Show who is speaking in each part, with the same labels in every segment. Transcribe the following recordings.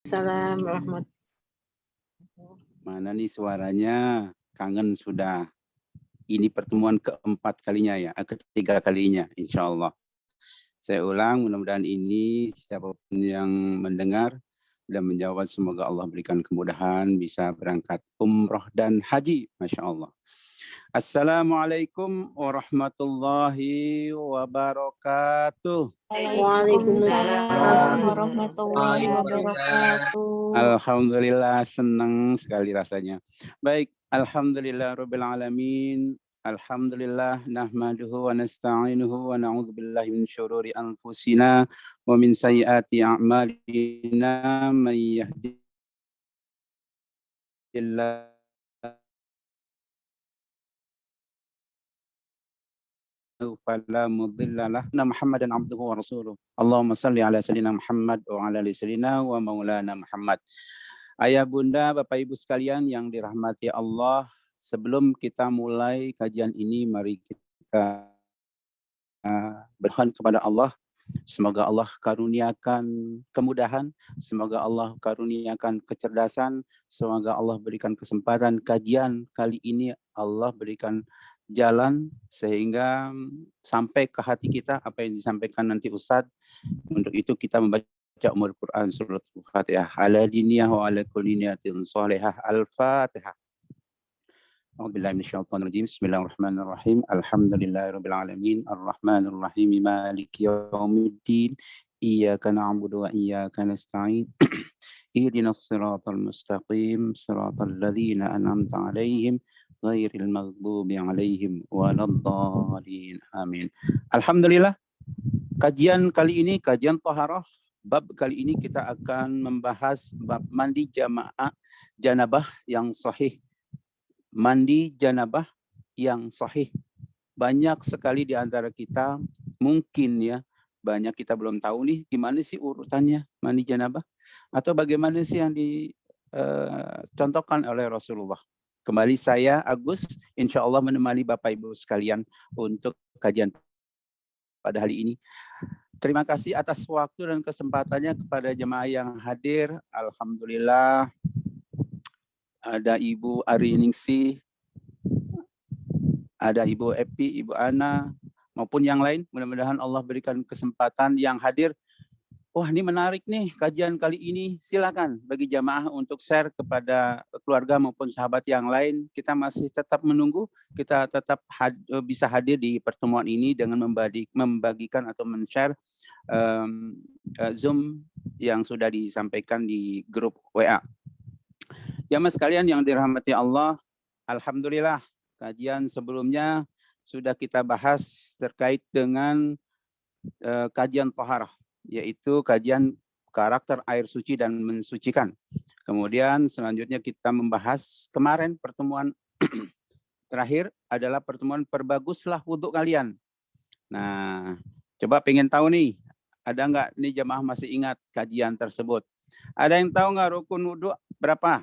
Speaker 1: Assalamualaikum warahmatullahi.
Speaker 2: Mana nih suaranya? Kangen sudah. Ini pertemuan keempat kalinya ya, ketiga kalinya insya Allah. Saya ulang, mudah-mudahan ini siapapun yang mendengar dan menjawab, semoga Allah berikan kemudahan bisa berangkat umroh dan haji. Masya Allah. Assalamualaikum warahmatullahi wabarakatuh.
Speaker 1: Waalaikumsalam
Speaker 3: warahmatullahi wabarakatuh.
Speaker 2: Alhamdulillah, senang sekali rasanya. Baik, alhamdulillah rabbil alamin. Alhamdulillah nahmaduhu wa nasta'inuhu wa na'udzu billahi min syururi anfusina wa min sayyiati a'malina may yahdihillahu fala mudhillalah. Muhammadan abduhu wa rasuluh. Allahumma salli ala sayyidina Muhammad wa ala ali sayyidina wa maulana Muhammad. Ayah bunda, Bapak Ibu sekalian yang dirahmati Allah, sebelum kita mulai kajian ini, mari kita berdoa kepada Allah. Semoga Allah karuniakan kemudahan, semoga Allah karuniakan kecerdasan, semoga Allah berikan kesempatan kajian kali ini, Allah berikan jalan sehingga sampai ke hati kita apa yang disampaikan nanti Ustadz. Untuk itu kita membaca Ummul Quran surat Al-Fatihah. Ala diniyah wa ala kulli niyatin salihah. Al-Fatihah. A'udzubillahi minasyaitonirrajim. Bismillahirrahmanirrahim. Alhamdulillahirabbil alamin. Arrahmanir rahim. Maliki yaumiddin. Iyyaka na'budu wa iyyaka nasta'in. Ihdinas siratal mustaqim. Siratal ladzina an'amta 'alaihim ghairil maghdubi 'alaihim waladdallin. Amin. Alhamdulillah. Kajian kali ini kajian taharah. Bab kali ini kita akan membahas bab mandi janabah yang sahih. Mandi janabah yang sahih. Banyak sekali di antara kita mungkin ya, banyak kita belum tahu nih gimana sih urutannya mandi janabah atau bagaimana sih yang dicontohkan oleh Rasulullah. Kembali saya Agus, insya Allah menemani Bapak Ibu sekalian untuk kajian pada hari ini. Terima kasih atas waktu dan kesempatannya kepada jemaah yang hadir. Alhamdulillah ada Ibu Ariningsih, ada Ibu Epi, Ibu Ana, maupun yang lain. Mudah-mudahan Allah berikan kesempatan yang hadir. Wah, ini menarik nih kajian kali ini. Silakan bagi jamaah untuk share kepada keluarga maupun sahabat yang lain. Kita masih tetap menunggu, kita tetap bisa hadir di pertemuan ini dengan membagikan atau men-share Zoom yang sudah disampaikan di grup WA. Jamaah sekalian yang dirahmati Allah, alhamdulillah kajian sebelumnya sudah kita bahas terkait dengan kajian taharah, yaitu kajian karakter air suci dan mensucikan. Kemudian selanjutnya kita membahas kemarin pertemuan terakhir adalah pertemuan perbaguslah wudhu kalian. Nah, coba pengen tahu nih, ada nggak nih jemaah masih ingat kajian tersebut? Ada yang tahu nggak rukun wudhu berapa?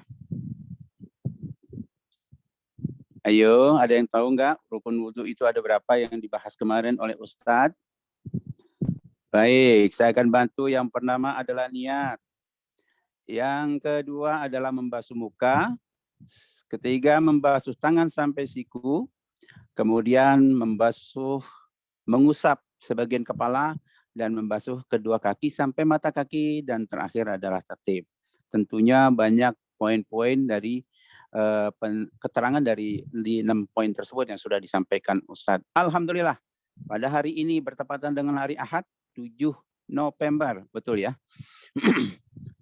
Speaker 2: Ayo, ada yang tahu nggak rukun wudhu itu ada berapa yang dibahas kemarin oleh Ustadz? Baik, saya akan bantu. Yang pertama adalah niat. Yang kedua adalah membasuh muka. Ketiga, membasuh tangan sampai siku. Kemudian mengusap sebagian kepala dan membasuh kedua kaki sampai mata kaki. Dan terakhir adalah tertib. Tentunya banyak poin-poin dari keterangan dari 6 poin tersebut yang sudah disampaikan Ustadz. Alhamdulillah, pada hari ini bertepatan dengan hari Ahad, 7 November, betul ya?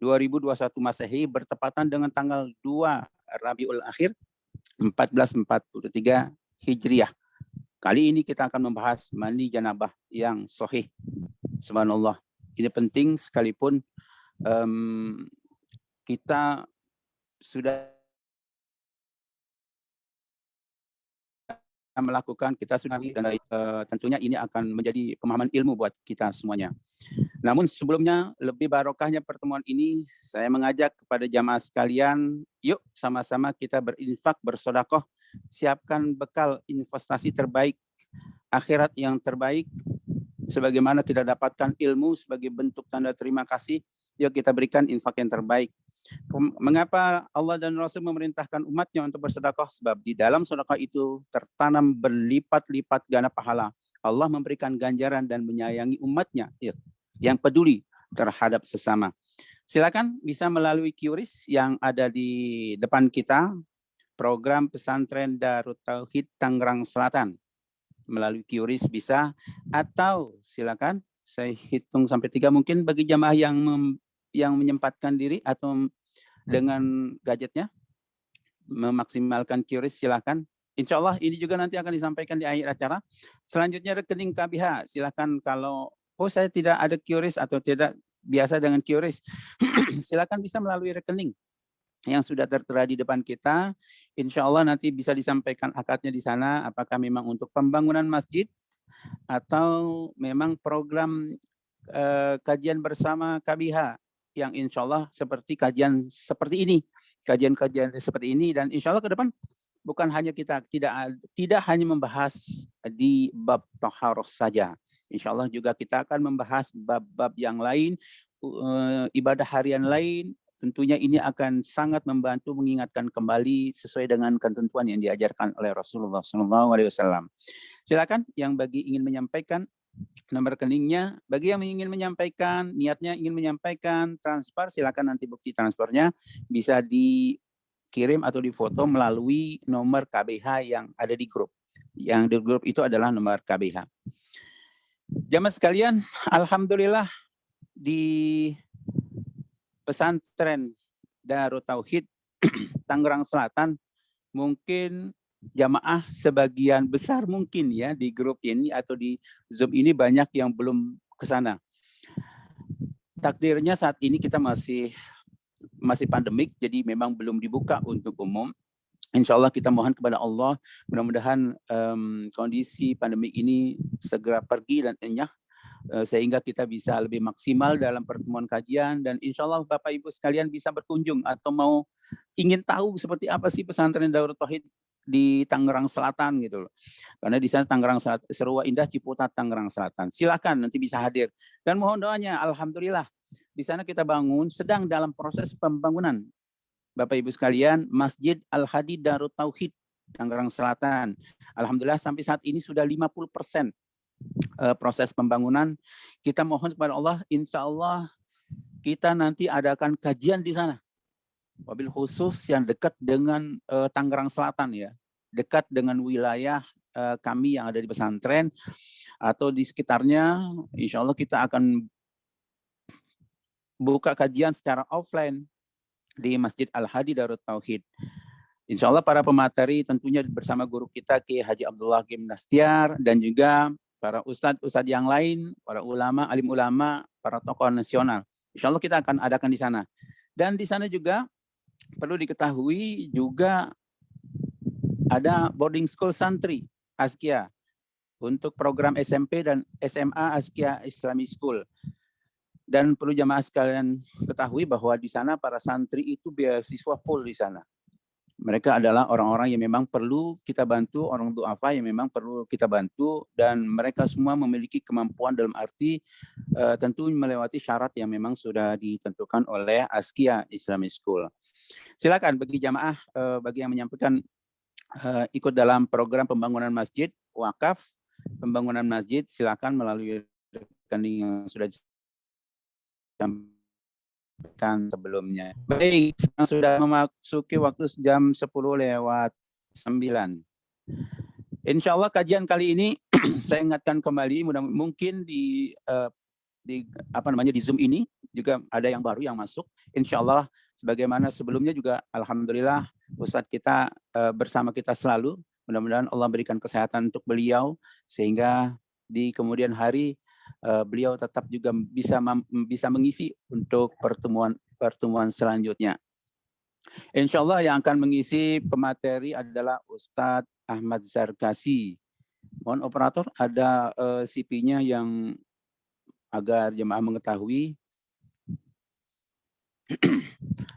Speaker 2: 2021 Masehi bertepatan dengan tanggal 2 Rabiul Akhir 1443 Hijriah. Kali ini kita akan membahas mandi janabah yang sahih. Subhanallah. Ini penting sekalipun kita sudah melakukan, kita sudah dan tentunya ini akan menjadi pemahaman ilmu buat kita semuanya. Namun sebelumnya lebih barokahnya pertemuan ini, saya mengajak kepada jamaah sekalian, yuk sama-sama kita berinfak, bersedekah, siapkan bekal investasi terbaik, akhirat yang terbaik, sebagaimana kita dapatkan ilmu sebagai bentuk tanda terima kasih, yuk kita berikan infak yang terbaik. Mengapa Allah dan Rasul memerintahkan umatnya untuk bersedekah? Sebab di dalam sedekah itu tertanam berlipat-lipat ganda pahala. Allah memberikan ganjaran dan menyayangi umatnya yang peduli terhadap sesama. Silakan bisa melalui QRIS yang ada di depan kita, program pesantren Darut Tauhid Tangerang Selatan. Melalui QRIS bisa, atau silakan saya hitung sampai 3 mungkin bagi jamaah yang menyempatkan diri atau dengan gadgetnya memaksimalkan QRIS, silakan. Insya Allah ini juga nanti akan disampaikan di akhir acara. Selanjutnya rekening KBH, silakan. Kalau saya tidak ada QRIS atau tidak biasa dengan QRIS, silakan bisa melalui rekening yang sudah tertera di depan kita. Insya Allah nanti bisa disampaikan akadnya di sana, apakah memang untuk pembangunan masjid atau memang program kajian bersama KBH yang insya Allah seperti kajian seperti ini, kajian-kajian seperti ini, dan insya Allah ke depan bukan hanya kita tidak hanya membahas di bab taharah saja. Insya Allah juga kita akan membahas bab-bab yang lain, ibadah harian lain. Tentunya ini akan sangat membantu mengingatkan kembali sesuai dengan ketentuan yang diajarkan oleh Rasulullah SAW. Silakan yang bagi ingin menyampaikan nomor rekeningnya, bagi yang ingin menyampaikan niatnya ingin menyampaikan transfer, silakan nanti bukti transfernya bisa dikirim atau difoto melalui nomor KBH yang ada di grup. Yang di grup itu adalah nomor KBH. Jamaah sekalian, alhamdulillah di pesantren Darut Tauhid Tangerang Selatan mungkin jamaah sebagian besar mungkin ya di grup ini atau di Zoom ini banyak yang belum ke sana. Takdirnya saat ini kita masih pandemik, jadi memang belum dibuka untuk umum. Insya Allah kita mohon kepada Allah, mudah-mudahan kondisi pandemik ini segera pergi dan enyah, sehingga kita bisa lebih maksimal dalam pertemuan kajian, dan insya Allah Bapak Ibu sekalian bisa berkunjung atau mau ingin tahu seperti apa sih pesantren Darut Tauhid di Tangerang Selatan gitu loh. Karena di sana Tangerang Selatan, Seruwa Indah Ciputat Tangerang Selatan. Silakan nanti bisa hadir. Dan mohon doanya, alhamdulillah di sana kita bangun sedang dalam proses pembangunan. Bapak Ibu sekalian, Masjid Al-Hadi Darut Tauhid Tangerang Selatan. Alhamdulillah sampai saat ini sudah 50% proses pembangunan. Kita mohon kepada Allah, insya Allah kita nanti adakan kajian di sana. Wabil khusus yang dekat dengan Tangerang Selatan ya, dekat dengan wilayah kami yang ada di pesantren atau di sekitarnya. Insya Allah kita akan buka kajian secara offline di Masjid Al-Hadi Darut Tauhid. Insya Allah para pemateri tentunya bersama guru kita Ki Haji Abdullah Gimnastiar dan juga para ustadz yang lain, para ulama, alim ulama, para tokoh nasional. Insya Allah kita akan adakan di sana. Dan di sana juga perlu diketahui juga ada boarding school santri Azkia untuk program SMP dan SMA Azkia Islamic School. Dan perlu jamaah sekalian ketahui bahwa di sana para santri itu beasiswa full di sana. Mereka adalah orang-orang yang memang perlu kita bantu, orang duafa yang memang perlu kita bantu, dan mereka semua memiliki kemampuan dalam arti tentu melewati syarat yang memang sudah ditentukan oleh Azkia Islamic School. Silakan bagi jamaah, bagi yang menyampaikan ikut dalam program pembangunan masjid, wakaf, pembangunan masjid, silakan melalui rekening yang sudah disampaikan sebelumnya. Baik, sekarang sudah memasuki waktu jam 10:09. Insya Allah kajian kali ini saya ingatkan kembali, mungkin di Zoom ini juga ada yang baru yang masuk. Insya Allah sebagaimana sebelumnya juga alhamdulillah Ustadz kita bersama kita selalu. Mudah-mudahan Allah berikan kesehatan untuk beliau sehingga di kemudian hari beliau tetap juga bisa mengisi untuk pertemuan selanjutnya. Insya Allah yang akan mengisi pemateri adalah Ustadz Ahmad Zarkasi. Mohon operator ada CP-nya yang agar jemaah mengetahui.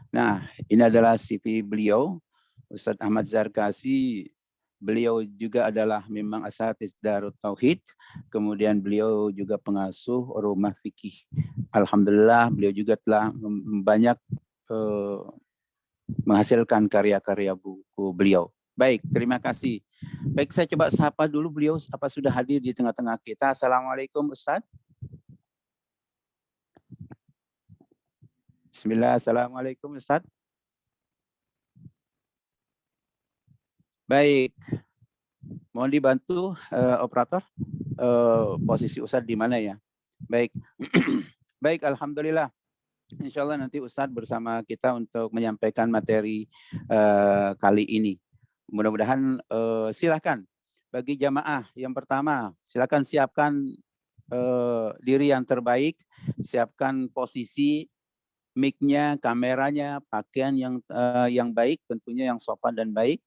Speaker 2: Nah, ini adalah CV beliau, Ustadz Ahmad Zarkasi, Beliau juga adalah memang asatiz Darut Tauhid, kemudian beliau juga pengasuh rumah fikih. Alhamdulillah beliau juga telah banyak menghasilkan karya-karya buku beliau. Baik, terima kasih. Baik, saya coba sapa dulu beliau apa sudah hadir di tengah-tengah kita. Assalamualaikum Ustaz. Bismillah, Assalamualaikum Ustaz. Baik, mohon dibantu operator, posisi Ustadz di mana ya? Baik, baik, alhamdulillah. Insya Allah nanti Ustadz bersama kita untuk menyampaikan materi kali ini. Mudah-mudahan silakan bagi jamaah yang pertama, silakan siapkan diri yang terbaik, siapkan posisi mic-nya, kameranya, pakaian yang baik, tentunya yang sopan dan baik.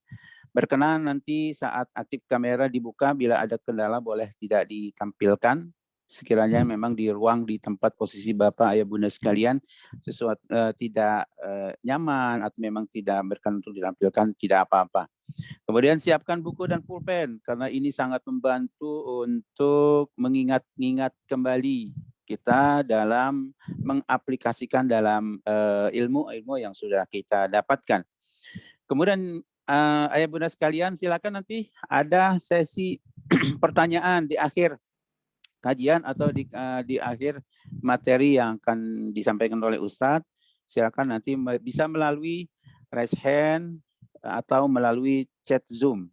Speaker 2: Berkenan nanti saat aktif kamera dibuka, bila ada kendala boleh tidak ditampilkan. Sekiranya memang di ruang di tempat posisi Bapak Ayah Bunda sekalian sesuatu tidak nyaman atau memang tidak berkenan untuk ditampilkan, tidak apa-apa. Kemudian siapkan buku dan pulpen karena ini sangat membantu untuk mengingat-ingat kembali kita dalam mengaplikasikan dalam ilmu-ilmu yang sudah kita dapatkan. Kemudian Ayah Bunda sekalian, silakan nanti ada sesi pertanyaan di akhir kajian atau di akhir materi yang akan disampaikan oleh Ustadz. Silakan nanti bisa melalui raise hand atau melalui chat Zoom.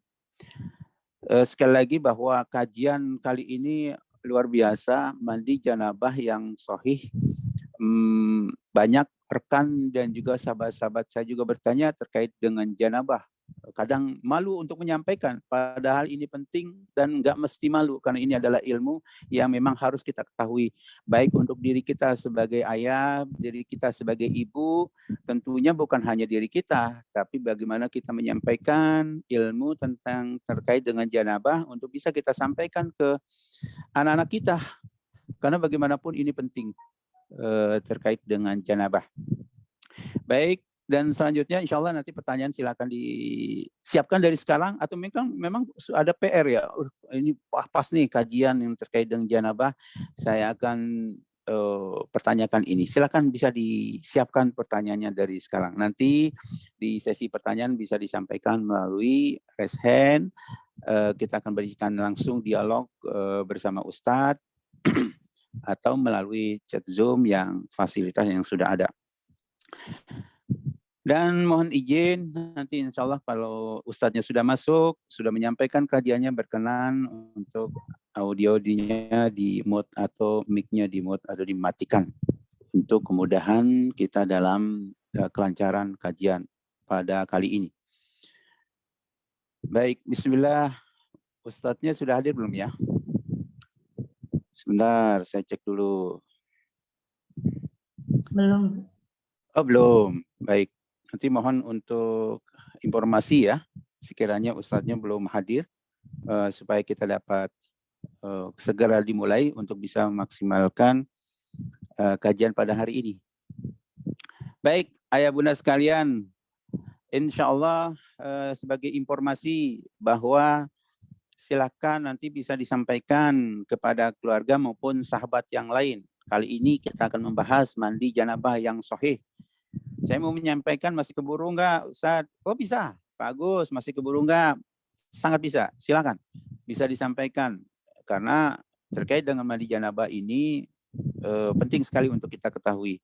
Speaker 2: Sekali lagi bahwa kajian kali ini luar biasa, mandi janabah yang sahih. Banyak rekan dan juga sahabat-sahabat saya juga bertanya terkait dengan janabah. Kadang malu untuk menyampaikan, padahal ini penting dan nggak mesti malu karena ini adalah ilmu yang memang harus kita ketahui, baik untuk diri kita sebagai ayah, diri kita sebagai ibu, tentunya bukan hanya diri kita, tapi bagaimana kita menyampaikan ilmu tentang terkait dengan janabah untuk bisa kita sampaikan ke anak-anak kita, karena bagaimanapun ini penting terkait dengan janabah. Baik. Dan selanjutnya insya Allah nanti pertanyaan silakan disiapkan dari sekarang atau memang ada PR ya. Ini pas nih kajian yang terkait dengan janabah. Saya akan pertanyakan ini. Silakan bisa disiapkan pertanyaannya dari sekarang. Nanti di sesi pertanyaan bisa disampaikan melalui raise hand. Kita akan berikan langsung dialog bersama Ustadz atau melalui chat Zoom yang fasilitas yang sudah ada. Dan mohon izin nanti insya Allah kalau Ustadznya sudah masuk, sudah menyampaikan kajiannya, berkenan untuk audio-nya di mute atau mic-nya di mute atau dimatikan. Untuk kemudahan kita dalam kelancaran kajian pada kali ini. Baik, bismillah. Ustadznya sudah hadir belum ya? Sebentar, saya cek dulu.
Speaker 3: Belum.
Speaker 2: Oh, belum. Baik. Nanti mohon untuk informasi ya, sekiranya Ustadznya belum hadir, supaya kita dapat segera dimulai untuk bisa memaksimalkan kajian pada hari ini. Baik, Ayah Bunda sekalian, insya Allah sebagai informasi bahwa silakan nanti bisa disampaikan kepada keluarga maupun sahabat yang lain. Kali ini kita akan membahas mandi janabah yang sahih. Saya mau menyampaikan, masih keburu enggak Ustaz? Oh bisa, Pak Agus masih keburu enggak? Sangat bisa, silakan. Bisa disampaikan. Karena terkait dengan mandi janabah ini penting sekali untuk kita ketahui.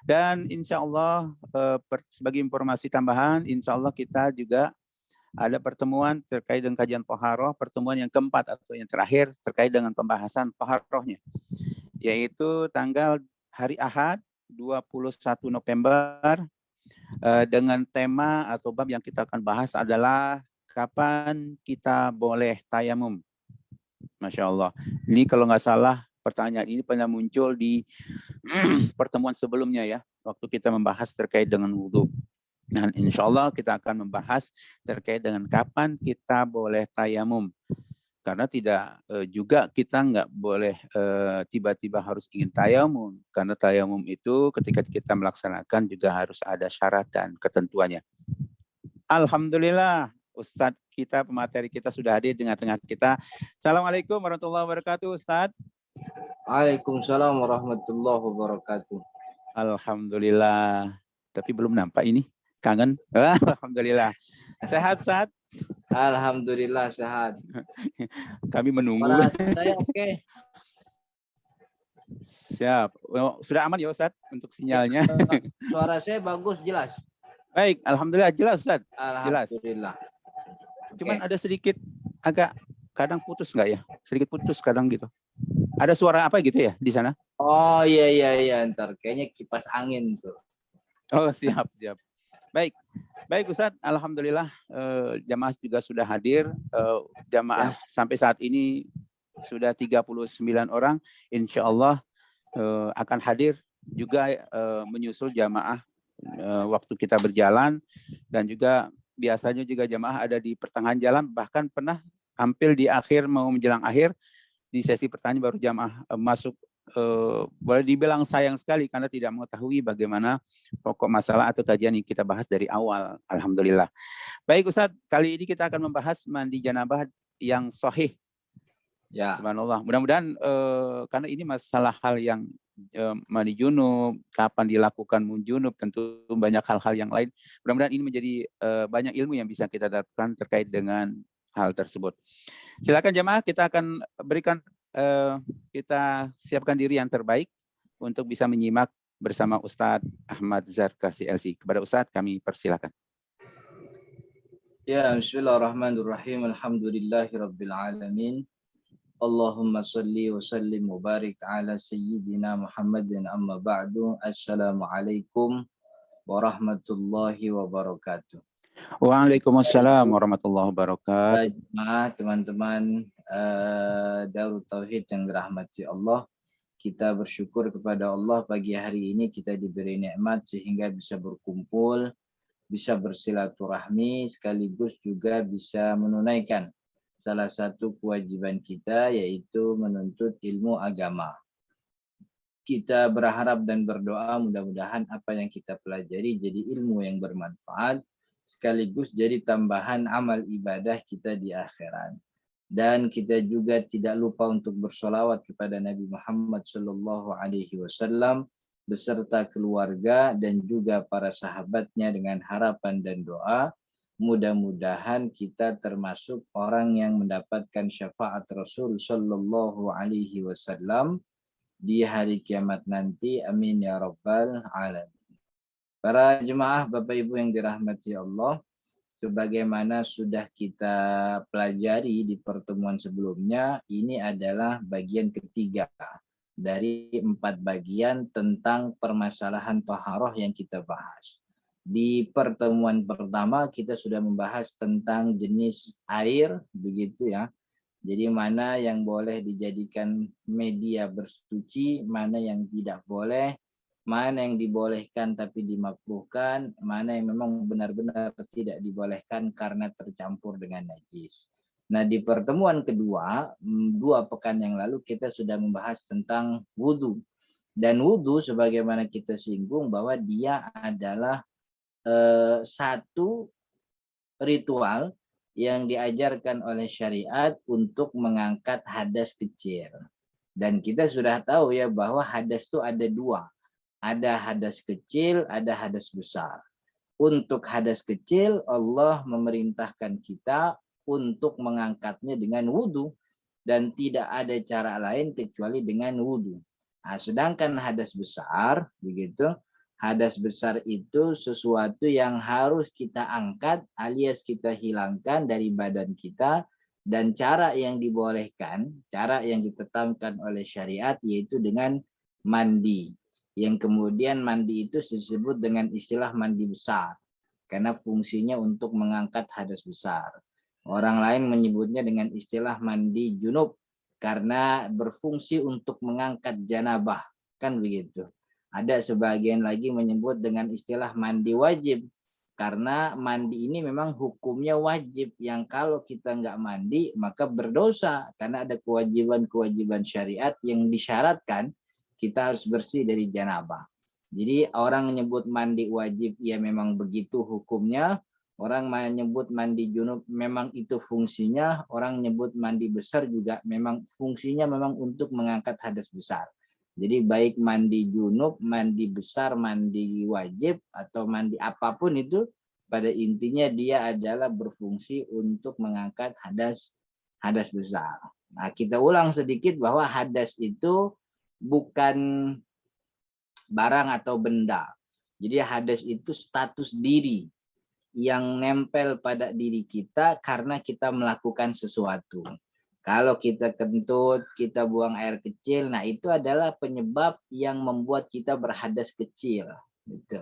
Speaker 2: Dan insya Allah sebagai informasi tambahan, insya Allah kita juga ada pertemuan terkait dengan kajian Toharoh, pertemuan yang keempat atau yang terakhir terkait dengan pembahasan Toharohnya. Yaitu tanggal hari Ahad, 21 November dengan tema atau bab yang kita akan bahas adalah kapan kita boleh tayamum. Masya Allah. Ini kalau nggak salah pertanyaan ini pernah muncul di pertemuan sebelumnya ya, waktu kita membahas terkait dengan wudhu. Dan insya Allah kita akan membahas terkait dengan kapan kita boleh tayamum. Karena tidak juga kita nggak boleh tiba-tiba harus ingin tayamum. Karena tayamum itu ketika kita melaksanakan juga harus ada syarat dan ketentuannya. Alhamdulillah Ustadz kita, pemateri kita sudah hadir di tengah kita. Assalamualaikum warahmatullahi wabarakatuh, Ustaz.
Speaker 4: Waalaikumsalam warahmatullahi wabarakatuh.
Speaker 2: Alhamdulillah. Tapi belum nampak ini. Kangen. Alhamdulillah. Sehat, Ustaz?
Speaker 4: Alhamdulillah sehat.
Speaker 2: Kami menunggu.
Speaker 4: Suara saya oke.
Speaker 2: Siap. Sudah aman ya, Ustaz, untuk sinyalnya?
Speaker 4: Suara saya bagus, jelas.
Speaker 2: Baik, alhamdulillah jelas, Ustaz. Jelas.
Speaker 4: Alhamdulillah.
Speaker 2: Cuman ada sedikit agak kadang putus nggak ya? Sedikit putus kadang gitu. Ada suara apa gitu ya di sana?
Speaker 4: Oh iya, ntar kayaknya kipas angin tuh.
Speaker 2: Oh siap. Baik Ustadz, alhamdulillah jamaah juga sudah hadir. Jamaah sampai saat ini sudah 39 orang. Insya Allah akan hadir juga menyusul jamaah waktu kita berjalan, dan juga biasanya juga jamaah ada di pertengahan jalan, bahkan pernah hampir di akhir mau menjelang akhir di sesi pertanyaan baru jamaah masuk. Boleh dibilang sayang sekali karena tidak mengetahui bagaimana pokok masalah atau kajian yang kita bahas dari awal. Alhamdulillah. Baik Ustadz, kali ini kita akan membahas mandi janabah yang sahih. Ya. Subhanallah. Mudah-mudahan karena ini masalah hal yang mandi junub, kapan dilakukan junub, tentu banyak hal-hal yang lain. Mudah-mudahan ini menjadi banyak ilmu yang bisa kita dapatkan terkait dengan hal tersebut. Silakan jemaah, kita akan berikan kita siapkan diri yang terbaik untuk bisa menyimak bersama Ustadz Ahmad Zarkasi LC. Kepada Ustadz kami persilakan.
Speaker 4: Ya, bismillahirrahmanirrahim. Alhamdulillahirabbil alamin. Allahumma shalli wa sallim wa barik ala sayyidina Muhammadin, amma ba'du. Assalamualaikum warahmatullahi wabarakatuh.
Speaker 2: Waalaikumsalam warahmatullahi wabarakatuh.
Speaker 4: Teman-teman Darut Tauhid yang dirahmati Allah, kita bersyukur kepada Allah pagi hari ini kita diberi nikmat sehingga bisa berkumpul, bisa bersilaturahmi, sekaligus juga bisa menunaikan salah satu kewajiban kita, yaitu menuntut ilmu agama. Kita berharap dan berdoa mudah-mudahan apa yang kita pelajari jadi ilmu yang bermanfaat, sekaligus jadi tambahan amal ibadah kita di akhirat. Dan kita juga tidak lupa untuk bersolawat kepada Nabi Muhammad SAW beserta keluarga dan juga para sahabatnya dengan harapan dan doa. Mudah-mudahan kita termasuk orang yang mendapatkan syafaat Rasul SAW di hari kiamat nanti. Amin ya rabbal alamin. Para jemaah Bapak Ibu yang dirahmati Allah, sebagaimana sudah kita pelajari di pertemuan sebelumnya, ini adalah bagian ketiga dari 4 bagian tentang permasalahan taharah yang kita bahas. Di pertemuan pertama kita sudah membahas tentang jenis air, begitu ya. Jadi mana yang boleh dijadikan media bersuci, mana yang tidak boleh, mana yang dibolehkan tapi dimakruhkan, mana yang memang benar-benar tidak dibolehkan karena tercampur dengan najis. Nah, di pertemuan kedua, 2 pekan yang lalu kita sudah membahas tentang wudhu. Dan wudhu sebagaimana kita singgung bahwa dia adalah satu ritual yang diajarkan oleh syariat untuk mengangkat hadas kecil. Dan kita sudah tahu ya bahwa hadas itu ada 2. Ada hadas kecil, ada hadas besar. Untuk hadas kecil, Allah memerintahkan kita untuk mengangkatnya dengan wudhu. Dan tidak ada cara lain kecuali dengan wudhu. Nah, sedangkan hadas besar, begitu, hadas besar itu sesuatu yang harus kita angkat alias kita hilangkan dari badan kita. Dan cara yang dibolehkan, cara yang ditetapkan oleh syariat yaitu dengan mandi. Yang kemudian mandi itu disebut dengan istilah mandi besar karena fungsinya untuk mengangkat hadas besar. Orang lain menyebutnya dengan istilah mandi junub karena berfungsi untuk mengangkat janabah, kan begitu. Ada sebagian lagi menyebut dengan istilah mandi wajib karena mandi ini memang hukumnya wajib, yang kalau kita nggak mandi maka berdosa karena ada kewajiban-kewajiban syariat yang disyaratkan kita harus bersih dari janabah. Jadi orang menyebut mandi wajib, ya memang begitu hukumnya. Orang menyebut mandi junub memang itu fungsinya, orang nyebut mandi besar juga memang fungsinya memang untuk mengangkat hadas besar. Jadi baik mandi junub, mandi besar, mandi wajib, atau mandi apapun itu, pada intinya dia adalah berfungsi untuk mengangkat hadas besar. Nah, kita ulang sedikit bahwa hadas itu bukan barang atau benda. Jadi hadas itu status diri yang nempel pada diri kita karena kita melakukan sesuatu. Kalau kita kentut, kita buang air kecil, nah itu adalah penyebab yang membuat kita berhadas kecil. Gitu.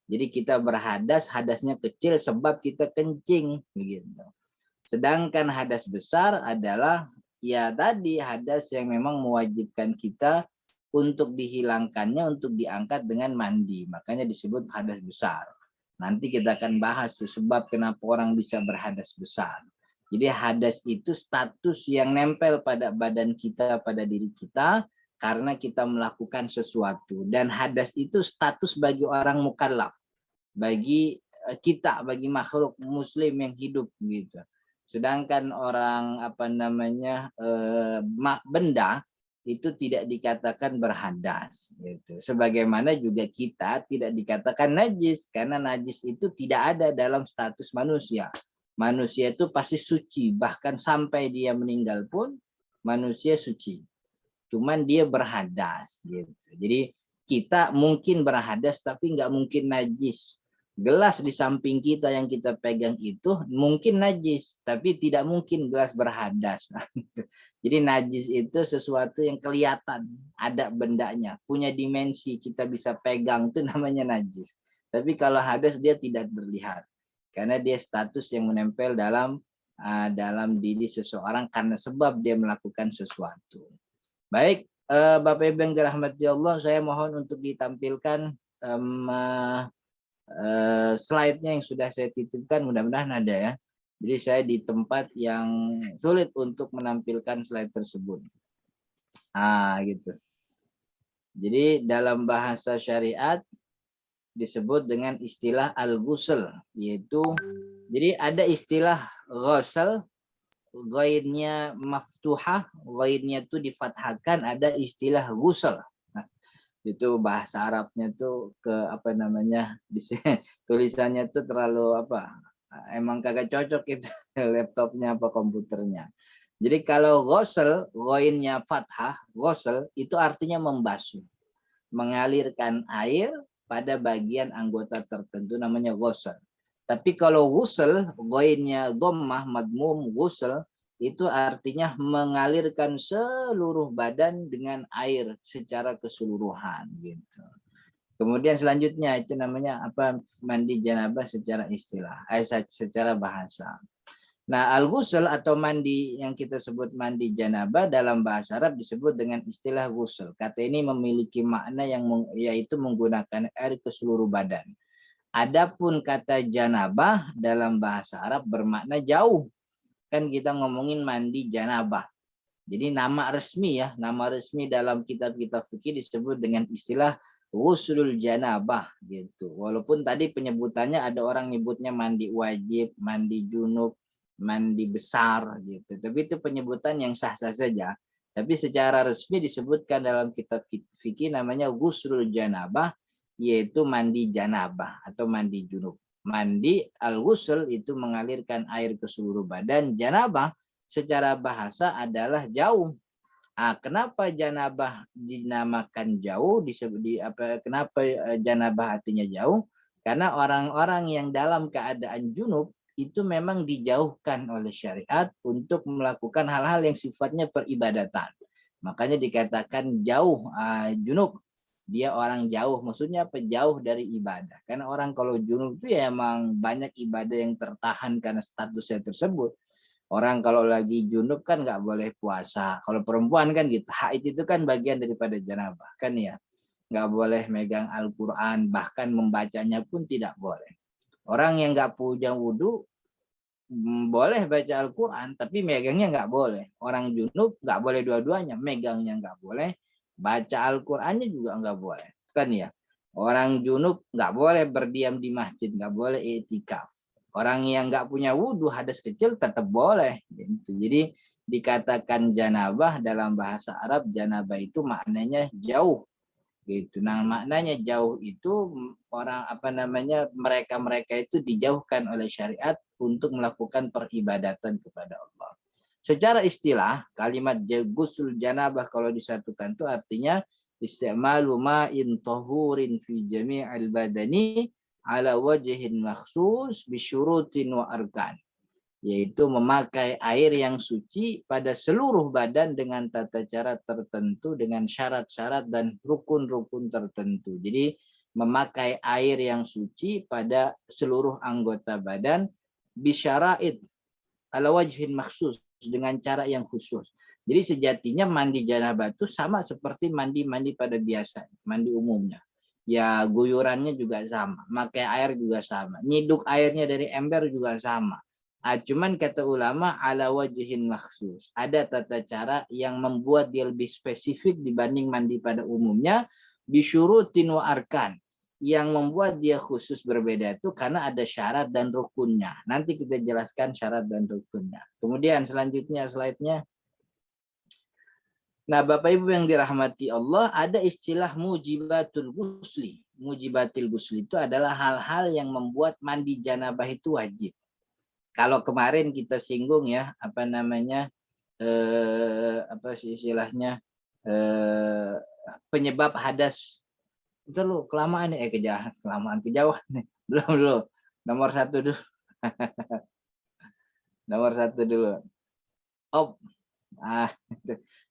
Speaker 4: Jadi kita berhadas, hadasnya kecil sebab kita kencing. Begitu. Sedangkan hadas besar adalah ya tadi hadas yang memang mewajibkan kita untuk dihilangkannya, untuk diangkat dengan mandi. Makanya disebut hadas besar. Nanti kita akan bahas tuh sebab kenapa orang bisa berhadas besar. Jadi hadas itu status yang nempel pada badan kita, pada diri kita, karena kita melakukan sesuatu. Dan hadas itu status bagi orang mukallaf, bagi kita, bagi makhluk muslim yang hidup gitu. Sedangkan orang benda itu tidak dikatakan berhadas gitu. Sebagaimana juga kita tidak dikatakan najis karena najis itu tidak ada dalam status manusia. Manusia itu pasti suci, bahkan sampai dia meninggal pun manusia suci. Cuman dia berhadas gitu. Jadi kita mungkin berhadas tapi nggak mungkin najis. Gelas di samping kita yang kita pegang itu mungkin najis, tapi tidak mungkin gelas berhadas. Jadi najis itu sesuatu yang kelihatan, ada bendanya, punya dimensi, kita bisa pegang, itu namanya najis. Tapi kalau hadas dia tidak terlihat, karena dia status yang menempel dalam diri seseorang karena sebab dia melakukan sesuatu. Baik, Bapak Ibu yang dirahmati Allah, saya mohon untuk ditampilkan slide-nya yang sudah saya titipkan, mudah-mudahan ada ya. Jadi saya di tempat yang sulit untuk menampilkan slide tersebut. Gitu. Jadi dalam bahasa syariat disebut dengan istilah al-ghusl, yaitu jadi ada istilah ghusl, ghainnya maftuhah, ghainnya itu difathahkan, ada istilah ghusl. Itu bahasa Arabnya tuh tulisannya tuh terlalu emang kagak cocok itu laptopnya apa komputernya. Jadi kalau ghusl, ghainnya fathah, ghusl itu artinya membasuh, mengalirkan air pada bagian anggota tertentu namanya ghusl. Tapi kalau ghusl, ghainnya dhammah madmum, ghusl itu artinya mengalirkan seluruh badan dengan air secara keseluruhan gitu. Kemudian selanjutnya itu namanya mandi janabah secara istilah, secara bahasa. Nah, al-ghusl atau mandi yang kita sebut mandi janabah dalam bahasa Arab disebut dengan istilah ghusl. Kata ini memiliki makna yaitu menggunakan air ke seluruh badan. Adapun kata janabah dalam bahasa Arab bermakna jauh. Kan kita ngomongin mandi janabah. Jadi nama resmi dalam kitab-kitab fikih disebut dengan istilah ghuslul janabah gitu. Walaupun tadi penyebutannya ada orang nyebutnya mandi wajib, mandi junub, mandi besar gitu. Tapi itu penyebutan yang sah-sah saja. Tapi secara resmi disebutkan dalam kitab fikih namanya ghuslul janabah, yaitu mandi janabah atau mandi junub. Mandi al-ghusl itu mengalirkan air ke seluruh badan. Janabah secara bahasa adalah jauh. Kenapa janabah dinamakan jauh? Kenapa janabah artinya jauh? Karena orang-orang yang dalam keadaan junub itu memang dijauhkan oleh syariat untuk melakukan hal-hal yang sifatnya peribadatan. Makanya dikatakan jauh junub. Dia orang jauh, maksudnya jauh dari ibadah. Karena orang kalau junub itu ya emang banyak ibadah yang tertahan karena statusnya tersebut. Orang kalau lagi junub kan nggak boleh puasa. Kalau perempuan kan gitu, haid itu kan bagian daripada janabah kan ya. Nggak boleh megang Al-Quran, bahkan membacanya pun tidak boleh. Orang yang nggak punya wudhu boleh baca Al-Quran, tapi megangnya nggak boleh. Orang junub nggak boleh dua-duanya, megangnya nggak boleh. Baca Al-Qurannya juga nggak boleh, kan ya. Orang junub nggak boleh berdiam di masjid, nggak boleh i'tikaf. Orang yang nggak punya wudhu hadas kecil tetap boleh. Gitu. Jadi dikatakan janabah dalam bahasa Arab, janabah itu maknanya jauh. Gitu. Nah, maknanya jauh itu orang mereka itu dijauhkan oleh syariat untuk melakukan peribadatan kepada Allah. Secara istilah, kalimat ghusl janabah kalau disatukan itu artinya istimalu ma'in tahurin fi jami'il badani ala wajhin makhsus bisyurutin wa arkan, yaitu memakai air yang suci pada seluruh badan dengan tata cara tertentu, dengan syarat-syarat dan rukun-rukun tertentu. Jadi memakai air yang suci pada seluruh anggota badan bisyara'id ala wajhin makhsus, dengan cara yang khusus. Jadi sejatinya mandi janabah itu sama seperti mandi pada biasa, mandi umumnya. Ya guyurannya juga sama, pakai air juga sama, nyiduk airnya dari ember juga sama. Cuman kata ulama ala wajhin makhsus. Ada tata cara yang membuat dia lebih spesifik dibanding mandi pada umumnya, bisyurutin wa arkan. Yang membuat dia khusus berbeda itu karena ada syarat dan rukunnya. Nanti kita jelaskan syarat dan rukunnya. Kemudian selanjutnya slide-nya. Nah, Bapak Ibu yang dirahmati Allah, ada istilah mujibatul ghusli. Mujibatul ghusli itu adalah hal-hal yang membuat mandi janabah itu wajib. Kalau kemarin kita singgung ya, penyebab hadas. Itu lu kelamaan nih, kelamaan kejauhan nih. Belum. Nomor 1 dulu. Nomor 1 dulu.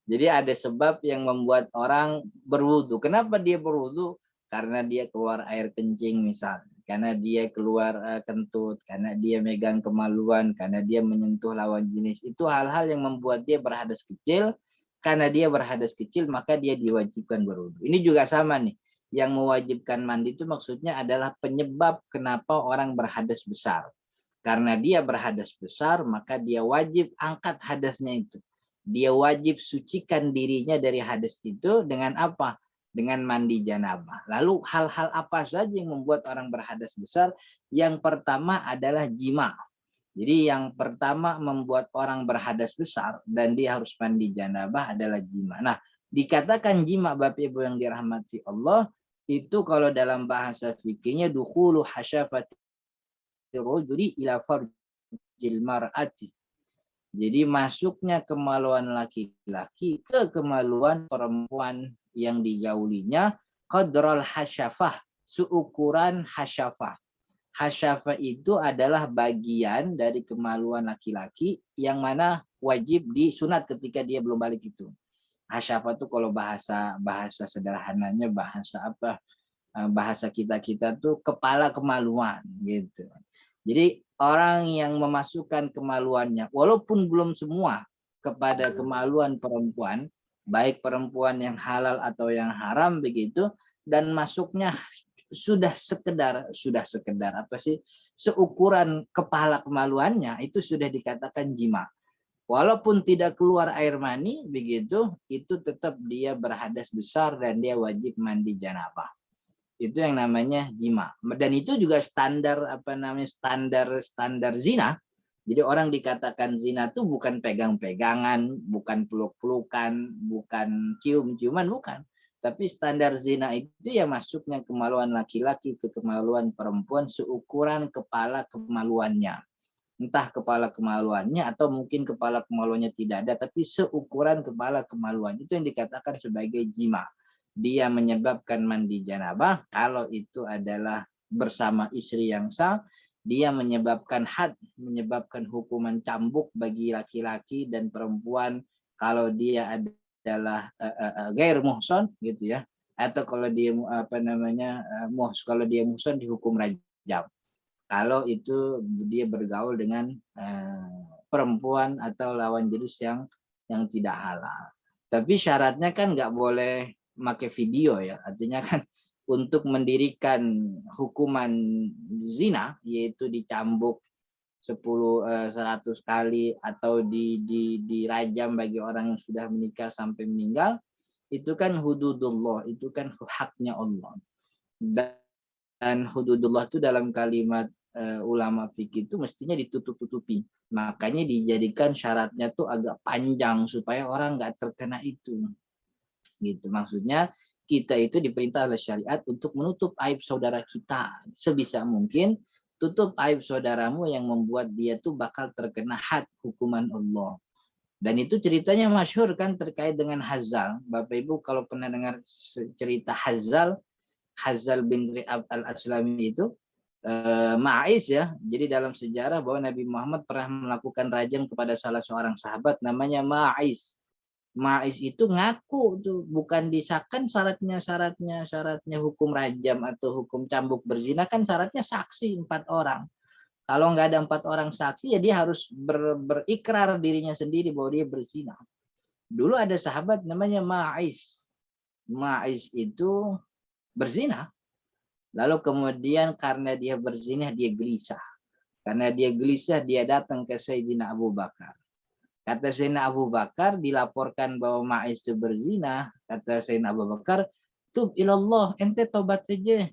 Speaker 4: Jadi ada sebab yang membuat orang berwudu. Kenapa dia berwudu? Karena dia keluar air kencing misalnya. Karena dia keluar kentut. Karena dia megang kemaluan. Karena dia menyentuh lawan jenis. Itu hal-hal yang membuat dia berhadas kecil. Karena dia berhadas kecil, maka dia diwajibkan berwudu. Ini juga sama nih. Yang mewajibkan mandi itu maksudnya adalah penyebab kenapa orang berhadas besar. Karena dia berhadas besar, maka dia wajib angkat hadasnya itu. Dia wajib sucikan dirinya dari hadas itu dengan apa? Dengan mandi janabah. Lalu hal-hal apa saja yang membuat orang berhadas besar? Yang pertama adalah jima. Jadi yang pertama membuat orang berhadas besar dan dia harus mandi janabah adalah jima. Nah, dikatakan jima, Bapak Ibu yang dirahmati Allah, itu kalau dalam bahasa fikihnya dukhulu hasyafati rajuli ila farjil mar'ati. Jadi masuknya kemaluan laki-laki ke kemaluan perempuan yang digaulinya qadral hasyafah, seukuran hasyafah. Hasyafah itu adalah bagian dari kemaluan laki-laki yang mana wajib disunat ketika dia belum balik itu. Hasyafah itu kalau bahasa sederhananya bahasa kita tuh kepala kemaluan gitu. Jadi orang yang memasukkan kemaluannya walaupun belum semua kepada kemaluan perempuan, baik perempuan yang halal atau yang haram begitu, dan masuknya sudah sekedar seukuran kepala kemaluannya, itu sudah dikatakan jima. Walaupun tidak keluar air mani begitu, itu tetap dia berhadas besar dan dia wajib mandi janabah. Itu yang namanya jima. Dan itu juga standar standar zina. Jadi orang dikatakan zina itu bukan pegang-pegangan, bukan peluk-pelukan, bukan cium-ciuman, bukan. Tapi standar zina itu ya masuknya kemaluan laki-laki ke kemaluan perempuan seukuran kepala kemaluannya. Entah kepala kemaluannya atau mungkin kepala kemaluannya tidak ada, tapi seukuran kepala kemaluan. Itu yang dikatakan sebagai jima. Dia menyebabkan mandi janabah kalau itu adalah bersama istri yang sah. Dia menyebabkan menyebabkan hukuman cambuk bagi laki-laki dan perempuan kalau dia adalah gair muhson gitu ya. Atau kalau dia kalau dia muhson dihukum rajam. Kalau itu dia bergaul dengan perempuan atau lawan jenis yang tidak halal. Tapi syaratnya kan nggak boleh pakai video ya. Artinya kan untuk mendirikan hukuman zina, yaitu dicambuk 100 kali atau dirajam bagi orang yang sudah menikah sampai meninggal, itu kan hududullah, itu kan haknya Allah. Dan hududullah itu dalam kalimat ulama fikih itu mestinya ditutup-tutupi. Makanya dijadikan syaratnya tuh agak panjang supaya orang nggak terkena itu. Gitu. Maksudnya kita itu diperintah oleh syariat untuk menutup aib saudara kita sebisa mungkin. Tutup aib saudaramu yang membuat dia tuh bakal terkena had hukuman Allah. Dan itu ceritanya masyhur kan terkait dengan Hazal. Bapak Ibu kalau pernah dengar cerita Hazal bin Ri'ab al-Aslami itu Ma'is ya. Jadi dalam sejarah bahwa Nabi Muhammad pernah melakukan rajam kepada salah seorang sahabat namanya Ma'is. Ma'is itu ngaku tuh bukan disahkan syaratnya hukum rajam atau hukum cambuk berzina kan syaratnya saksi 4 orang. Kalau nggak ada 4 orang saksi ya dia harus berikrar dirinya sendiri bahwa dia berzina. Dulu ada sahabat namanya Ma'is. Ma'is itu berzina. Lalu kemudian karena dia berzina dia gelisah. Karena dia gelisah dia datang ke Sayyidina Abu Bakar. Kata Sayyidina Abu Bakar dilaporkan bahwa Ma'is itu berzina. Kata Sayyidina Abu Bakar, tub ilallah, ente tobat aja.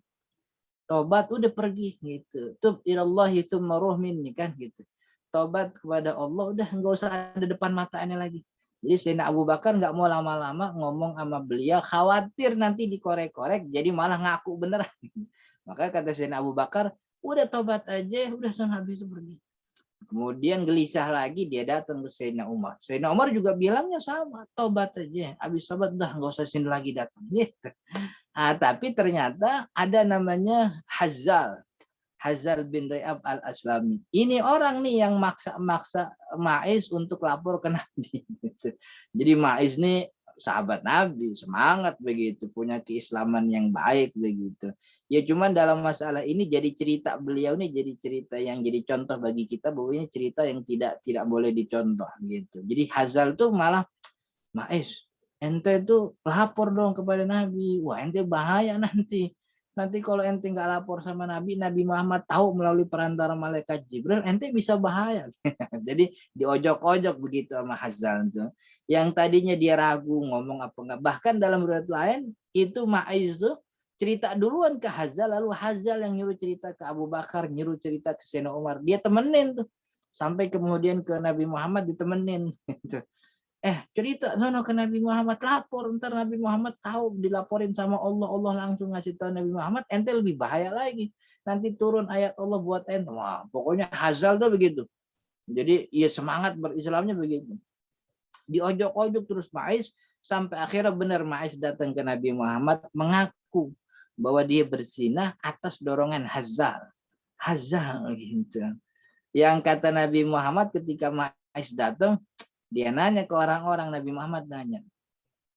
Speaker 4: Tobat udah pergi gitu. Tub ilallah itu maruh minni kan gitu. Tobat kepada Allah udah nggak usah ada depan matanya lagi. Jadi Sayyidina Abu Bakar nggak mau lama-lama ngomong sama beliau, khawatir nanti dikorek-korek, jadi malah ngaku beneran. Maka kata Sayyidina Abu Bakar, udah tobat aja, udah sana habis pergi. Kemudian gelisah lagi dia datang ke Sayyidina Umar. Sayyidina Umar juga bilangnya sama, tobat aja. Habis tobat udah nggak usah sini lagi datang. Gitu. Tapi ternyata ada namanya Hazal bin Ri'ab al-Aslami. Ini orang nih yang maksa Ma'is untuk lapor ke Nabi. Gitu. Jadi Ma'is nih sahabat Nabi, semangat begitu, punya keislaman yang baik begitu. Ya cuman dalam masalah ini jadi cerita beliau nih jadi cerita yang jadi contoh bagi kita bahwa ini cerita yang tidak boleh dicontoh gitu. Jadi Hazal tuh malah Ma'is, ente tuh lapor dong kepada Nabi. Wah ente bahaya nanti. Nanti kalau ente nggak lapor sama Nabi Muhammad tahu melalui perantara malaikat Jibril, ente bisa bahaya. Jadi diojok-ojok begitu sama Hazal tuh. Yang tadinya dia ragu ngomong apa enggak. Bahkan dalam riwayat lain itu Ma'is tuh cerita duluan ke Hazal, lalu Hazal yang nyuruh cerita ke Abu Bakar, nyuruh cerita ke Sayyidina Umar. Dia temenin tuh. Sampai kemudian ke Nabi Muhammad ditemenin. Cerita sono ke Nabi Muhammad, lapor, ntar Nabi Muhammad tahu dilaporin sama Allah, Allah langsung ngasih tahu Nabi Muhammad, ente lebih bahaya lagi, nanti turun ayat Allah buat ente. Wah, pokoknya Hazal tuh begitu. Jadi ya semangat berislamnya begitu. Diojok-ojok terus Ma'is sampai akhirnya benar Ma'is datang ke Nabi Muhammad mengaku bahwa dia berzina atas dorongan Hazal gitu. Yang kata Nabi Muhammad ketika Ma'is datang, dia nanya ke orang-orang, Nabi Muhammad nanya,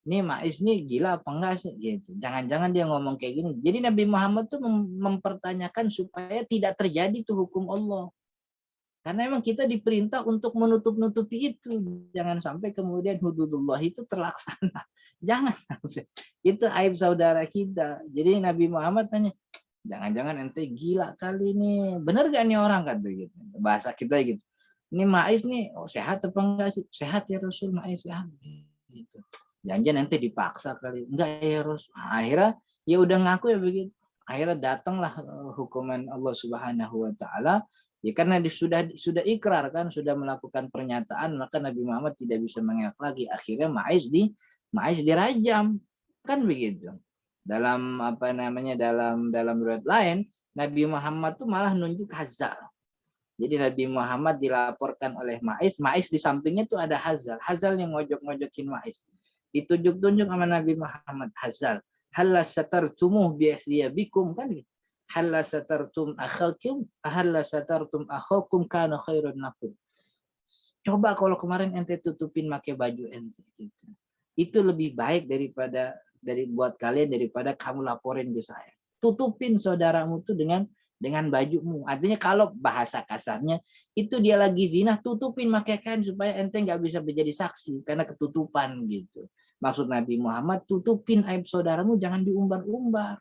Speaker 4: ini Ma'is nih gila apa enggak sih? Gitu. Jangan-jangan dia ngomong kayak gini. Jadi Nabi Muhammad tuh mempertanyakan supaya tidak terjadi tuh hukum Allah. Karena memang kita diperintah untuk menutup-nutupi itu. Jangan sampai kemudian hududullah itu terlaksana. Jangan sampai. Itu aib saudara kita. Jadi Nabi Muhammad tanya, jangan-jangan ente gila kali ini. Bener gak nih orang kata gitu. Bahasa kita gitu. Ini Ma'is nih, sehat apa enggak sih? Sehat ya Rasul, Ma'is sehat. Gitu. Jangan nanti dipaksa kali. Enggak ya Rasul. Akhirnya ya udah ngaku ya begitu. Akhirnya datanglah hukuman Allah Subhanahu wa taala. Ya karena sudah ikrar kan, sudah melakukan pernyataan, maka Nabi Muhammad tidak bisa mengelak lagi. Akhirnya Ma'is dirajam. Kan begitu. Dalam dalam riwayat lain, Nabi Muhammad tuh malah nunjuk Hazal. Jadi Nabi Muhammad dilaporkan oleh Ma'is di sampingnya tuh ada Hazal yang ngojok-ngojokin Ma'is. Ditunjuk-tunjuk sama Nabi Muhammad, Hazal, halla satartumuh bi'athiyabikum kan gitu. Halla satartum akhakum, halla satartum akhakum kana khairun lakum. Coba kalau kemarin ente tutupin pakai baju ente gitu. Itu lebih baik buat kalian daripada kamu laporin ke saya. Tutupin saudaramu tuh dengan bajumu. Artinya kalau bahasa kasarnya itu dia lagi zina, tutupin pakai kain supaya ente nggak bisa menjadi saksi karena ketutupan gitu. Maksud Nabi Muhammad, tutupin aib saudaramu, jangan diumbar-umbar.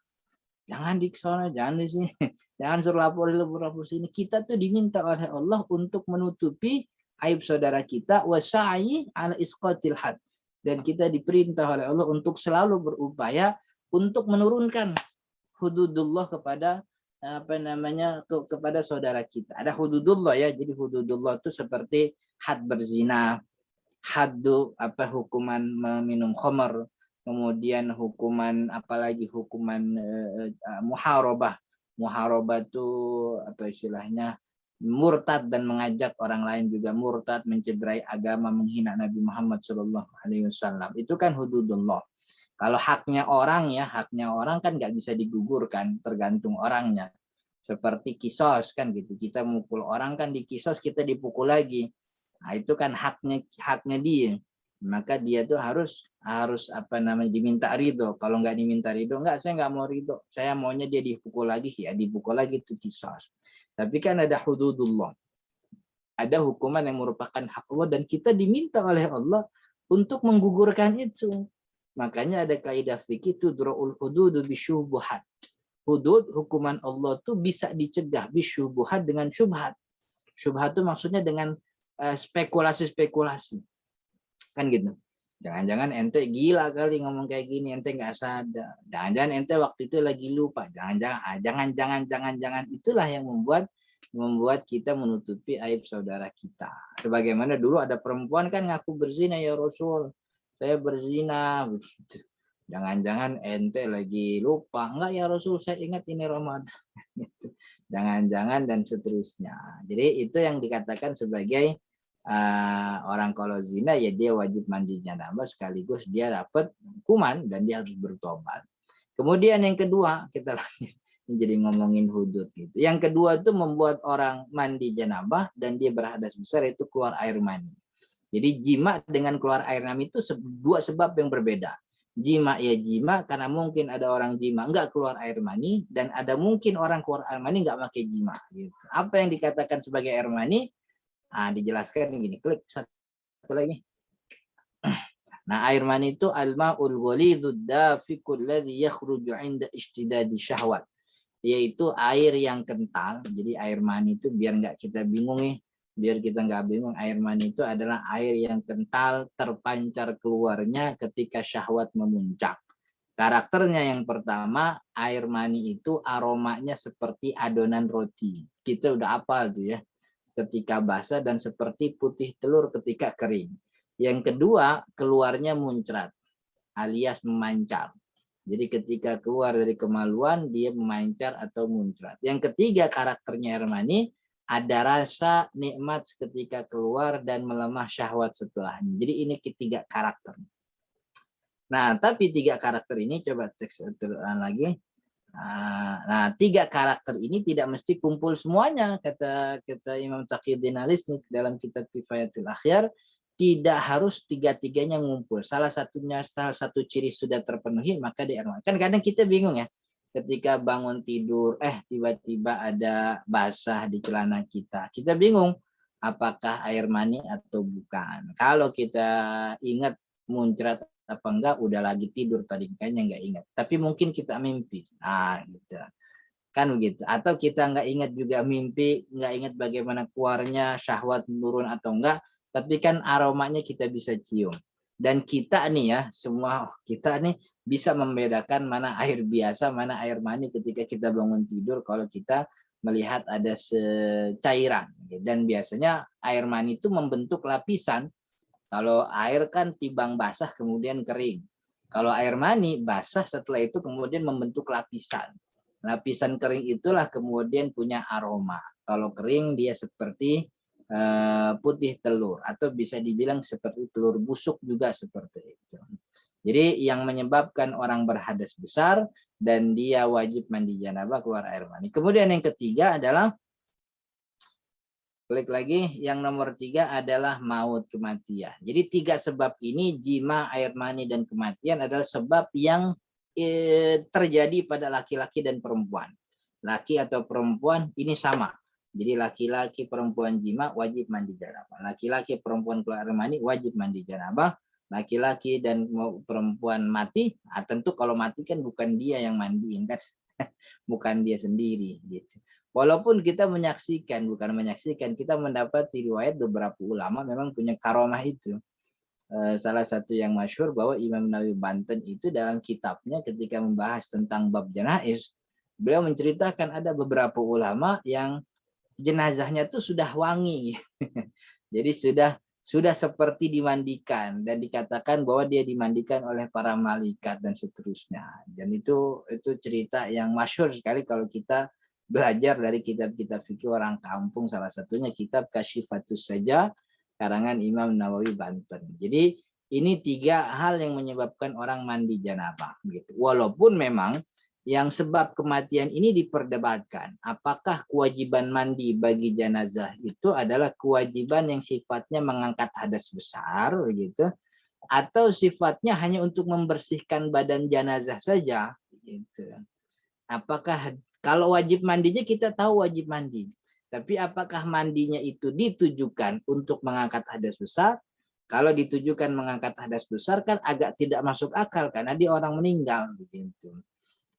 Speaker 4: Jangan di sana, jangan di sini. Jangan suruh lapor sini. Kita tuh diminta oleh Allah untuk menutupi aib saudara kita, wasa'i ala isqatil had. Dan kita diperintah oleh Allah untuk selalu berupaya untuk menurunkan hududullah kepada kepada saudara kita. Ada hududullah ya. Jadi hududullah itu seperti had berzina, haddu hukuman meminum khamar, kemudian hukuman apalagi hukuman muharabah. Muharabah itu istilahnya murtad dan mengajak orang lain juga murtad, mencederai agama, menghina Nabi Muhammad SAW. Itu kan hududullah. Kalau haknya orang kan nggak bisa digugurkan, tergantung orangnya. Seperti kisos kan gitu, kita mukul orang kan di kisos kita dipukul lagi. Nah, itu kan haknya dia. Maka dia tuh harus diminta ridho. Kalau nggak diminta ridho, saya nggak mau ridho. Saya maunya dia dipukul lagi, ya dipukul lagi itu kisos. Tapi kan ada hududullah. Ada hukuman yang merupakan hak Allah dan kita diminta oleh Allah untuk menggugurkan itu. Makanya ada kaidah fikih tudra'ul hududu bisyubuhat. Hudud hukuman Allah tuh bisa dicegah bisyubuhat dengan syubhat. Syubhat itu maksudnya dengan spekulasi-spekulasi. Kan gitu. Jangan-jangan ente gila kali ngomong kayak gini, ente nggak sadar. Jangan-jangan ente waktu itu lagi lupa. Jangan-jangan itulah yang membuat kita menutupi aib saudara kita. Sebagaimana dulu ada perempuan kan ngaku berzina, ya Rasul. Saya berzina begitu. Jangan-jangan ente lagi lupa. Enggak ya Rasul, saya ingat ini Ramadan. Jangan-jangan dan seterusnya. Jadi itu yang dikatakan sebagai orang kalau zina ya dia wajib mandi janabah sekaligus dia dapat hukuman dan dia harus bertobat. Kemudian yang kedua kita lagi jadi ngomongin hudud gitu. Yang kedua itu membuat orang mandi janabah dan dia berhadas besar itu keluar air mani. Jadi jima dengan keluar air mani itu dua sebab yang berbeda. Jima ya jima karena mungkin ada orang jima enggak keluar air mani dan ada mungkin orang keluar air mani enggak pakai jima gitu. Apa yang dikatakan sebagai air mani? Dijelaskan gini, klik satu lagi. Nah, air mani itu al-ma'ul ghalidhud dafiqul ladzi yakhruju 'inda ishtidadi syahwat. Yaitu air yang kental. Jadi air mani itu biar enggak kita bingung biar kita nggak bingung, air mani itu adalah air yang kental terpancar keluarnya ketika syahwat memuncak. Karakternya yang pertama, air mani itu aromanya seperti adonan roti. Kita udah hafal tuh ya, ketika basah dan seperti putih telur ketika kering. Yang kedua, keluarnya muncrat alias memancar. Jadi ketika keluar dari kemaluan, dia memancar atau muncrat. Yang ketiga, karakternya air mani, ada rasa nikmat ketika keluar dan melemah syahwat setelahnya. Jadi ini ketiga karakter. Nah, tapi tiga karakter ini coba teks lagi. Nah, tiga karakter ini tidak mesti kumpul semuanya, kata Imam Taqiyuddin Al-Isni dalam kitab Kifayatul Akhyar. Tidak harus tiga-tiganya ngumpul. Salah satu ciri sudah terpenuhi, maka di air mani. Kan kadang kita bingung ya. Ketika bangun tidur, tiba-tiba ada basah di celana kita. Kita bingung apakah air mani atau bukan. Kalau kita ingat muncrat apa enggak, udah lagi tidur tadi, kayaknya enggak ingat. Tapi mungkin kita mimpi. Gitu. Kan begitu. Atau kita enggak ingat juga mimpi, enggak ingat bagaimana keluarnya, syahwat menurun atau enggak. Tapi kan aromanya kita bisa cium. Dan kita nih ya, semua kita nih bisa membedakan mana air biasa, mana air mani ketika kita bangun tidur kalau kita melihat ada secairan. Dan biasanya air mani itu membentuk lapisan. Kalau air kan tibang basah kemudian kering. Kalau air mani basah setelah itu kemudian membentuk lapisan. Lapisan kering itulah kemudian punya aroma. Kalau kering dia seperti putih telur atau bisa dibilang seperti telur busuk juga seperti itu. Jadi yang menyebabkan orang berhadas besar dan dia wajib mandi janabah keluar air mani. Kemudian yang ketiga adalah, klik lagi, yang nomor 3 adalah maut, kematian. Jadi 3 sebab ini, jima, air mani, dan kematian adalah sebab yang terjadi pada laki-laki dan perempuan. Laki atau perempuan ini sama. Jadi laki-laki perempuan jima wajib mandi janabah. Laki-laki perempuan keluar air mani wajib mandi janabah. Laki-laki dan perempuan mati, tentu kalau mati kan bukan dia yang mandiin kan, bukan dia sendiri gitu. Walaupun kita kita mendapati riwayat beberapa ulama memang punya karomah itu. Salah satu yang masyhur bahwa Imam Nawawi Banten itu dalam kitabnya ketika membahas tentang bab janaiz, beliau menceritakan ada beberapa ulama yang jenazahnya tuh sudah wangi. Jadi sudah seperti dimandikan dan dikatakan bahwa dia dimandikan oleh para malaikat dan seterusnya. Dan itu cerita yang masyhur sekali kalau kita belajar dari kitab-kitab fikih orang kampung, salah satunya kitab Kasyifatus Saja karangan Imam Nawawi Banten. Jadi ini 3 hal yang menyebabkan orang mandi janabah gitu. Walaupun memang yang sebab kematian ini diperdebatkan. Apakah kewajiban mandi bagi jenazah itu adalah kewajiban yang sifatnya mengangkat hadas besar gitu, atau sifatnya hanya untuk membersihkan badan jenazah saja gitu. Apakah kalau wajib mandinya kita tahu wajib mandi. Tapi apakah mandinya itu ditujukan untuk mengangkat hadas besar? Kalau ditujukan mengangkat hadas besar kan agak tidak masuk akal karena dia orang meninggal begitu.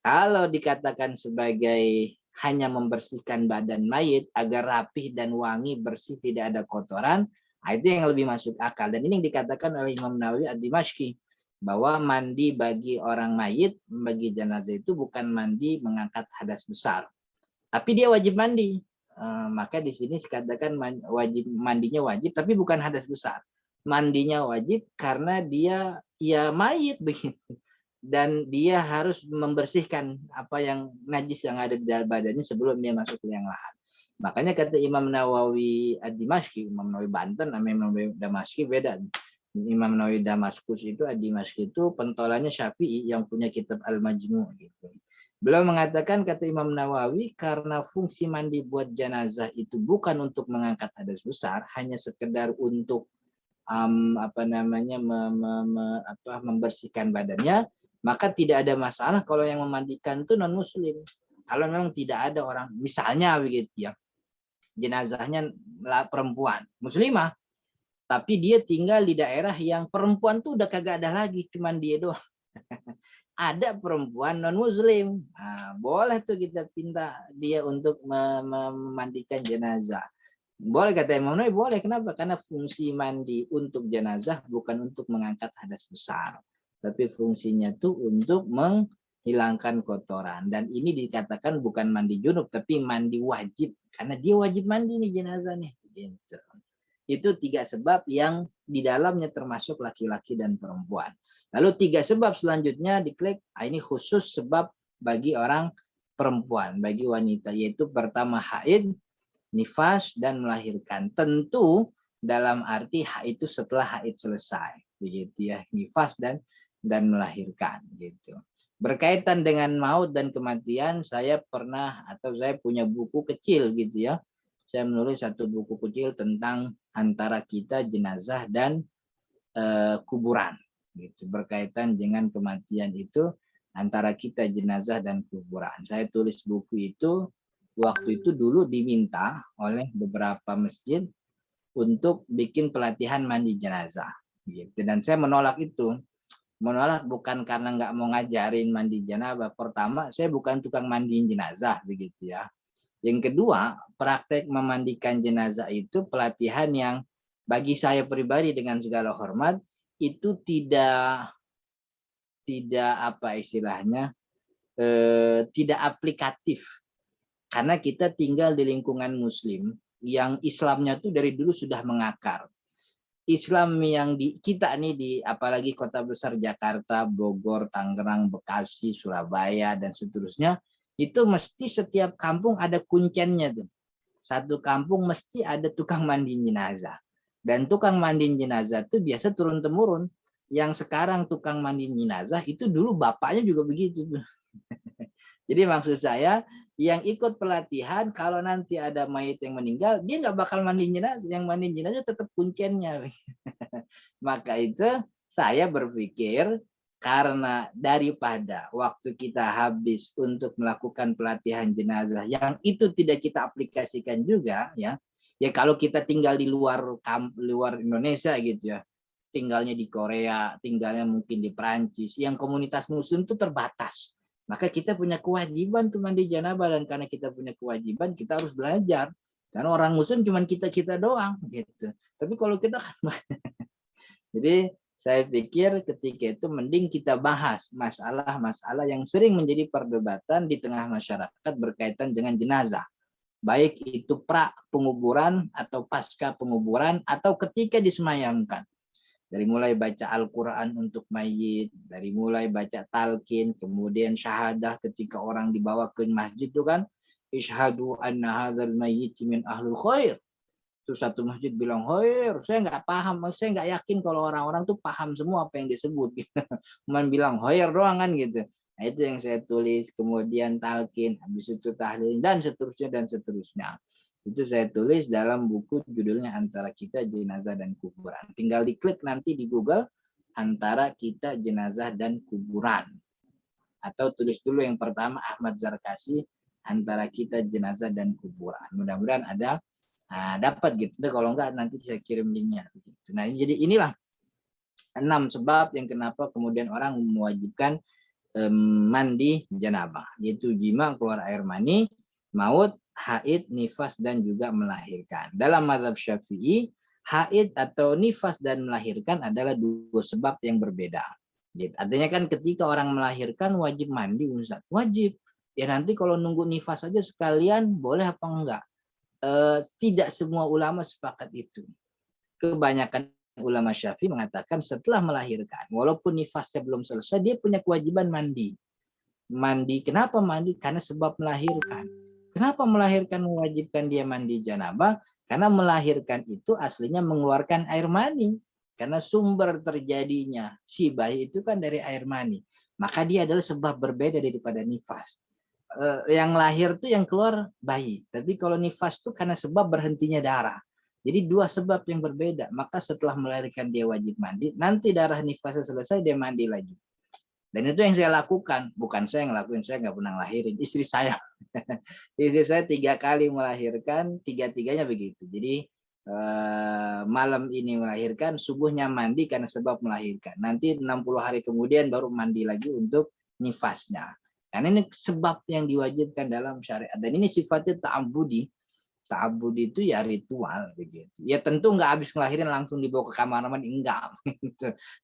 Speaker 4: Kalau dikatakan sebagai hanya membersihkan badan mayit agar rapih dan wangi, bersih, tidak ada kotoran, itu yang lebih masuk akal. Dan ini yang dikatakan oleh Imam Nawawi Ad-Dimashqi, bahwa mandi bagi orang mayit, bagi jenazah itu bukan mandi mengangkat hadas besar. Tapi dia wajib mandi. Maka di sini dikatakan wajib mandinya wajib, tapi bukan hadas besar. Mandinya wajib karena dia ya mayit begitu. Dan dia harus membersihkan apa yang najis yang ada di dalam badannya sebelum dia masuk ke liang lahat. Makanya kata Imam Nawawi Ad-Dimashqi, Imam Nawawi Banten sama Imam Nawawi Damasqi beda. Imam Nawawi Damaskus itu Ad-Dimashqi itu pentolannya Syafi'i yang punya kitab Al-Majmu' gitu. Beliau mengatakan kata Imam Nawawi karena fungsi mandi buat jenazah itu bukan untuk mengangkat hadas besar, hanya sekedar untuk membersihkan badannya, maka tidak ada masalah kalau yang memandikan itu non muslim. Kalau memang tidak ada orang, misalnya begitu ya, jenazahnya perempuan muslimah, tapi dia tinggal di daerah yang perempuan tuh udah kagak ada lagi, cuman dia doang. Ada perempuan non muslim, boleh tuh kita pinta dia untuk memandikan jenazah. Boleh kata Imam Nawawi, boleh. Kenapa? Karena fungsi mandi untuk jenazah bukan untuk mengangkat hadas besar, tapi fungsinya tuh untuk menghilangkan kotoran. Dan ini dikatakan bukan mandi junub, tapi mandi wajib, karena dia wajib mandi nih jenazah nih. Gitu. Itu 3 sebab yang di dalamnya termasuk laki-laki dan perempuan. Lalu 3 sebab selanjutnya diklik, ini khusus sebab bagi orang perempuan, bagi wanita, yaitu pertama haid, nifas, dan melahirkan. Tentu dalam arti haid itu setelah haid selesai, begitu ya, nifas dan melahirkan gitu. Berkaitan dengan maut dan kematian, saya punya buku kecil gitu ya. Saya menulis satu buku kecil tentang antara kita jenazah dan kuburan gitu. Berkaitan dengan kematian itu antara kita jenazah dan kuburan. Saya tulis buku itu waktu itu dulu diminta oleh beberapa masjid untuk bikin pelatihan mandi jenazah gitu. Dan saya menolak itu. Menolak bukan karena nggak mau ngajarin mandi jenazah. Pertama, saya bukan tukang mandiin jenazah begitu ya. Yang kedua, praktek memandikan jenazah itu pelatihan yang bagi saya pribadi dengan segala hormat itu tidak tidak aplikatif. Karena kita tinggal di lingkungan muslim yang Islamnya tuh dari dulu sudah mengakar. Islam yang kita nih di apalagi kota besar Jakarta, Bogor, Tangerang, Bekasi, Surabaya dan seterusnya, itu mesti setiap kampung ada kuncennya tuh. Satu kampung mesti ada tukang mandi jenazah. Dan tukang mandi jenazah itu biasa turun temurun. Yang sekarang tukang mandi jenazah itu dulu bapaknya juga begitu tuh. Jadi maksud saya yang ikut pelatihan kalau nanti ada mayit yang meninggal dia nggak bakal mandi jenazah, yang mandi jenazah tetap kuncennya. Maka itu saya berpikir karena daripada waktu kita habis untuk melakukan pelatihan jenazah yang itu tidak kita aplikasikan juga ya kalau kita tinggal di luar Indonesia gitu ya, tinggalnya di Korea, tinggalnya mungkin di Perancis, yang komunitas muslim itu terbatas. Maka kita punya kewajiban tuh mandi janabah, dan karena kita punya kewajiban kita harus belajar. Karena orang muslim cuma kita doang gitu. Tapi kalau kita kan jadi Saya pikir ketika itu mending kita bahas masalah-masalah yang sering menjadi perdebatan di tengah masyarakat berkaitan dengan jenazah. Baik itu pra penguburan atau pasca penguburan atau ketika disemayamkan. Dari mulai baca Al-Quran untuk mayit, dari mulai baca talqin, kemudian syahadah ketika orang dibawa ke masjid itu kan, isyhadu anna hadzal mayyit min ahlul khair. Terus satu masjid bilang, hoir, saya nggak paham, saya nggak yakin kalau orang-orang tuh paham semua apa yang disebut. Gitu. Cuman bilang hoir doang kan gitu. Nah, itu yang saya tulis, kemudian talqin, habis itu tahlil, dan seterusnya, dan seterusnya. Itu saya tulis dalam buku judulnya Antara Kita, Jenazah, dan Kuburan. Tinggal diklik nanti di Google, Antara Kita, Jenazah, dan Kuburan. Atau tulis dulu yang pertama, Ahmad Zarkasi, Antara Kita, Jenazah, dan Kuburan. Mudah-mudahan ada dapat gitu. Kalau enggak nanti saya kirim linknya. Nah, jadi inilah 6 sebab yang kenapa kemudian orang mewajibkan mandi janabah, yaitu jima, keluar air mani, maut, haid, nifas, dan juga melahirkan. Dalam mazhab Syafi'i, haid atau nifas dan melahirkan adalah 2 sebab yang berbeda. Gitu. Artinya kan ketika orang melahirkan wajib mandi, Ustaz. Wajib. Ya nanti kalau nunggu nifas saja sekalian boleh apa enggak? Tidak semua ulama sepakat itu. Kebanyakan ulama Syafi'i mengatakan setelah melahirkan, walaupun nifasnya belum selesai, dia punya kewajiban mandi. Mandi, kenapa mandi? Karena sebab melahirkan. Kenapa melahirkan mewajibkan dia mandi janabah? Karena melahirkan itu aslinya mengeluarkan air mani. Karena sumber terjadinya si bayi itu kan dari air mani. Maka dia adalah sebab berbeda daripada nifas. Yang lahir tuh yang keluar bayi. Tapi kalau nifas tuh karena sebab berhentinya darah. Jadi 2 sebab yang berbeda. Maka setelah melahirkan dia wajib mandi. Nanti darah nifasnya selesai dia mandi lagi. Dan itu yang saya lakukan. Bukan saya yang ngelakuin. Saya nggak pernah lahirin. Istri saya. Istri saya 3 kali melahirkan. 3-tiganya begitu. Jadi malam ini melahirkan. Subuhnya mandi karena sebab melahirkan. Nanti 60 hari kemudian baru mandi lagi untuk nifasnya. Karena ini sebab yang diwajibkan dalam syariat. Dan ini sifatnya ta'abudi. Ta'abudi itu ya ritual. Begitu. Ya tentu nggak habis ngelahirin langsung dibawa ke kamar mandi. Enggak.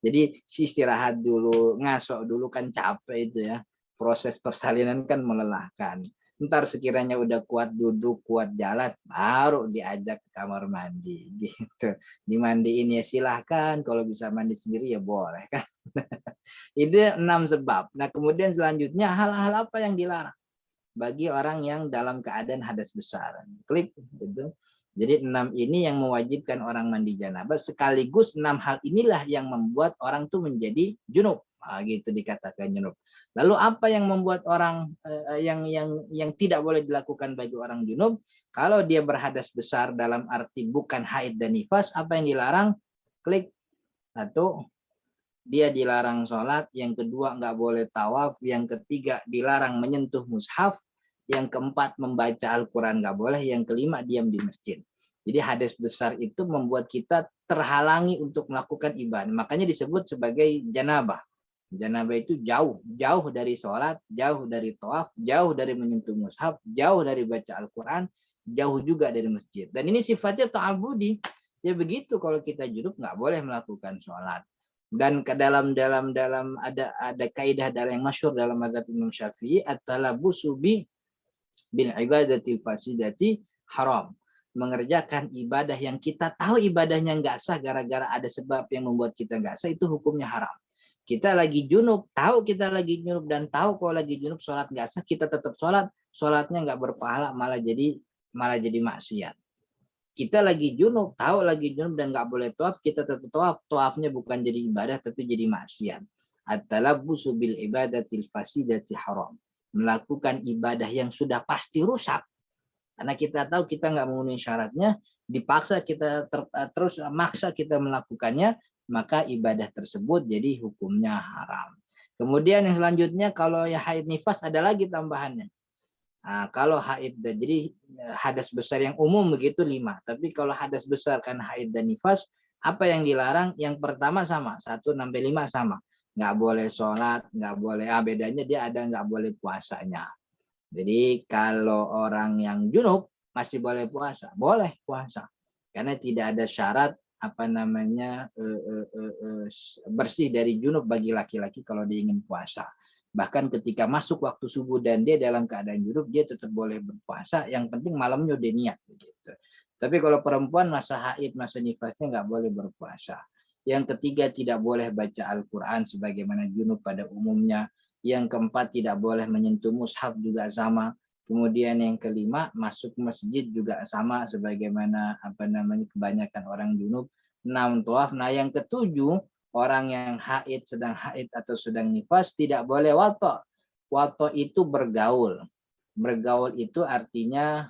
Speaker 4: Jadi istirahat dulu, ngasok dulu kan capek itu ya. Proses persalinan kan melelahkan. Ntar sekiranya udah kuat duduk, kuat jalan, baru diajak ke kamar mandi. Gitu. Dimandiin ya silahkan. Kalau bisa mandi sendiri ya boleh kan. Itu 6 sebab. Nah kemudian selanjutnya hal-hal apa yang dilarang bagi orang yang dalam keadaan hadas besar. Klik gitu. Jadi 6 ini yang mewajibkan orang mandi janabah, sekaligus 6 hal inilah yang membuat orang tuh menjadi junub. Gitu dikatakan junub. Lalu apa yang membuat orang yang tidak boleh dilakukan bagi orang junub? Kalau dia berhadas besar dalam arti bukan haid dan nifas, apa yang dilarang? Klik. 1, dia dilarang sholat, yang kedua nggak boleh tawaf, yang ketiga dilarang menyentuh mushaf, yang keempat membaca Al-Quran nggak boleh, yang kelima diam di masjid. Jadi hadas besar itu membuat kita terhalangi untuk melakukan ibadah. Makanya disebut sebagai janabah. Janabah itu jauh dari sholat, jauh dari tawaf, jauh dari menyentuh mushaf, jauh dari baca Al-Quran, jauh juga dari masjid. Dan ini sifatnya ta'abudi. Ya begitu, kalau kita junub nggak boleh melakukan sholat. Dan ke dalam ada kaidah dalam yang masyhur dalam mazhab Imam Syafi'i, at-talabusu bil ibadatil fasidati haram. Mengerjakan ibadah yang kita tahu ibadahnya nggak sah gara-gara ada sebab yang membuat kita nggak sah, itu hukumnya haram. Kita lagi junub, tahu kita lagi junub dan tahu kalau lagi junub sholat nggak sah, kita tetap sholat, sholatnya nggak berpahala, malah jadi maksiat. Kita lagi junub, tahu lagi junub dan nggak boleh tawaf, kita tetap tawaf, tawafnya bukan jadi ibadah tapi jadi maksiat. At-talabbusu bil ibadatil fasidati haram. Melakukan ibadah yang sudah pasti rusak, karena kita tahu kita nggak memenuhi syaratnya, dipaksa kita terus maksa kita melakukannya, maka ibadah tersebut jadi hukumnya haram. Kemudian yang selanjutnya, kalau ya haid nifas ada lagi tambahannya. Nah, kalau haid jadi hadas besar yang umum begitu 5. Tapi kalau hadas besar kan haid dan nifas, apa yang dilarang? Yang pertama sama, 1-5 sama. Nggak boleh sholat, nggak boleh. Bedanya dia ada nggak boleh puasanya. Jadi kalau orang yang junub masih boleh puasa, boleh puasa. Karena tidak ada syarat bersih dari junub bagi laki-laki kalau dia ingin puasa. Bahkan ketika masuk waktu subuh dan dia dalam keadaan junub, dia tetap boleh berpuasa. Yang penting malamnya udah niat begitu. Tapi kalau perempuan masa haid, masa nifasnya nggak boleh berpuasa. Yang ketiga, tidak boleh baca Al-Quran sebagaimana junub pada umumnya. Yang keempat, tidak boleh menyentuh mushaf juga sama. Kemudian yang kelima, masuk masjid juga sama sebagaimana kebanyakan orang junub. 6 tawaf. Nah, yang ketujuh, orang yang haid, sedang haid atau sedang nifas tidak boleh wato. Wato itu bergaul. Bergaul itu artinya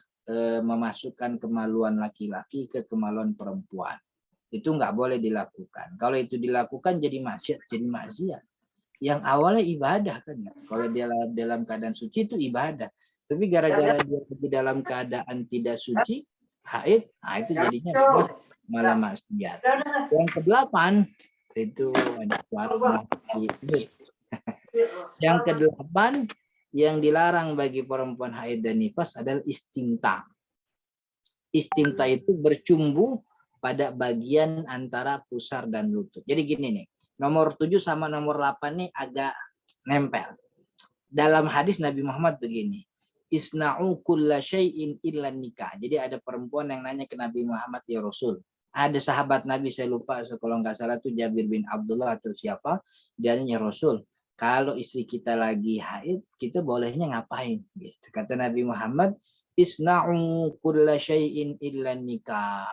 Speaker 4: memasukkan kemaluan laki-laki ke kemaluan perempuan. Itu nggak boleh dilakukan. Kalau itu dilakukan jadi maksiat. Yang awalnya ibadah kan ya. Kalau dia dalam keadaan suci itu ibadah. Tapi gara-gara dia dalam keadaan tidak suci, haid, nah itu jadinya malah maksiat. Yang kedelapan itu ada yang kedelapan yang dilarang bagi perempuan haid dan nifas adalah istimta. Istimta itu bercumbu pada bagian antara pusar dan lutut. Jadi gini nih, nomor 7 sama nomor 8 nih agak nempel. Dalam hadis Nabi Muhammad begini, isna'u kulla syai'in illa nikah. Jadi ada perempuan yang nanya ke Nabi Muhammad, ya Rasul. Ada sahabat Nabi, saya lupa kalau nggak salah itu Jabir bin Abdullah atau siapa. Dia nanya, Rasul, kalau istri kita lagi haid, kita bolehnya ngapain? Gitu. Kata Nabi Muhammad, isna'u kulla syai'in illa nikah.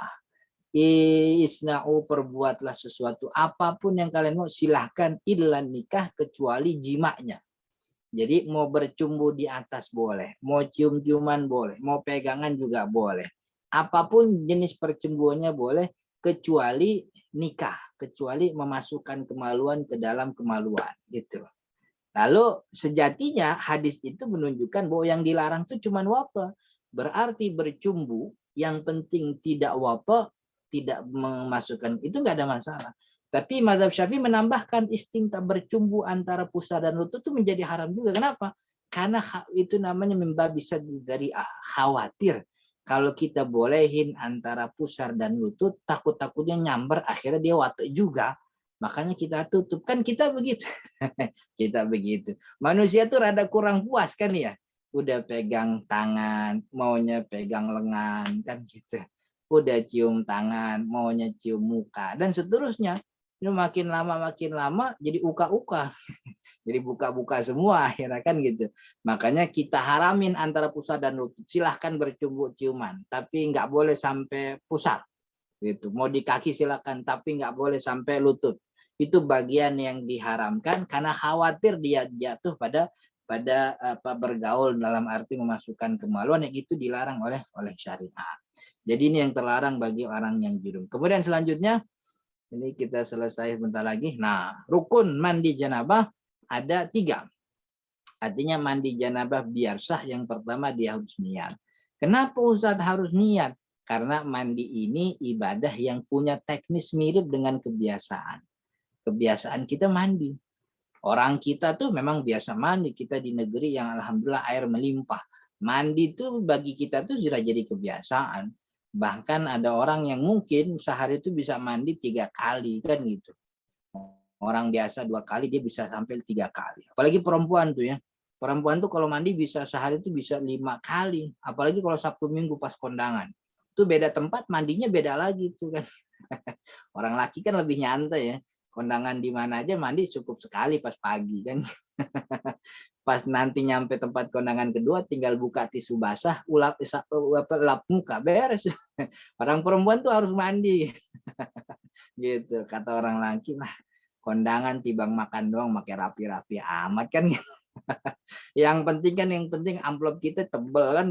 Speaker 4: Isna'u, perbuatlah sesuatu apapun yang kalian mau, silahkan illa nikah, kecuali jimanya. Jadi mau bercumbu di atas boleh, mau cium-ciuman boleh, mau pegangan juga boleh. Apapun jenis percumbuannya boleh, kecuali nikah, kecuali memasukkan kemaluan ke dalam kemaluan. Gitu. Lalu sejatinya hadis itu menunjukkan bahwa yang dilarang itu cuma wafa. Berarti bercumbu, yang penting tidak wafa, tidak memasukkan, itu nggak ada masalah. Tapi mazhab Syafi'i menambahkan istimta, bercumbu antara pusar dan lutut itu menjadi haram juga. Kenapa? Karena itu namanya bisa dari khawatir. Kalau kita bolehin antara pusar dan lutut, takut-takutnya nyamber, akhirnya dia watuk juga. Makanya kita tutup. Kan kita begitu. Kita begitu. Manusia tuh rada kurang puas kan ya. Udah pegang tangan, maunya pegang lengan, kan gitu. Udah cium tangan, maunya cium muka, dan seterusnya. Ini makin lama jadi uka-uka. Jadi buka-buka semua akhirnya kan gitu. Makanya kita haramin antara pusar dan lutut. Silahkan bercumbu ciuman, tapi nggak boleh sampai pusar. Gitu. Mau di kaki silakan, tapi nggak boleh sampai lutut. Itu bagian yang diharamkan karena khawatir dia jatuh pada bergaul dalam arti memasukkan kemaluan, yang itu dilarang oleh syariat. Jadi ini yang terlarang bagi orang yang junub. Kemudian selanjutnya, ini kita selesai bentar lagi. Nah, rukun mandi janabah ada 3. Artinya mandi janabah biar sah, yang pertama dia harus niat. Kenapa Ustadz harus niat? Karena mandi ini ibadah yang punya teknis mirip dengan kebiasaan. Kebiasaan kita mandi. Orang kita tuh memang biasa mandi. Kita di negeri yang alhamdulillah air melimpah. Mandi tuh bagi kita tuh sudah jadi kebiasaan. Bahkan ada orang yang mungkin sehari itu bisa mandi 3 kali kan gitu. Orang biasa 2 kali, dia bisa sampai 3 kali. Apalagi perempuan tuh ya. Perempuan tuh kalau mandi bisa sehari itu bisa 5 kali. Apalagi kalau Sabtu Minggu pas kondangan. Itu beda tempat, mandinya beda lagi tuh kan. Orang laki kan lebih nyantai ya. Kondangan di mana aja mandi cukup sekali pas pagi kan. Pas nanti nyampe tempat kondangan kedua tinggal buka tisu basah, lap muka, beres. Orang perempuan tuh harus mandi. Gitu kata orang laki, lah kondangan tibang makan doang pakai rapi-rapi amat kan. Yang penting amplop kita tebel kan.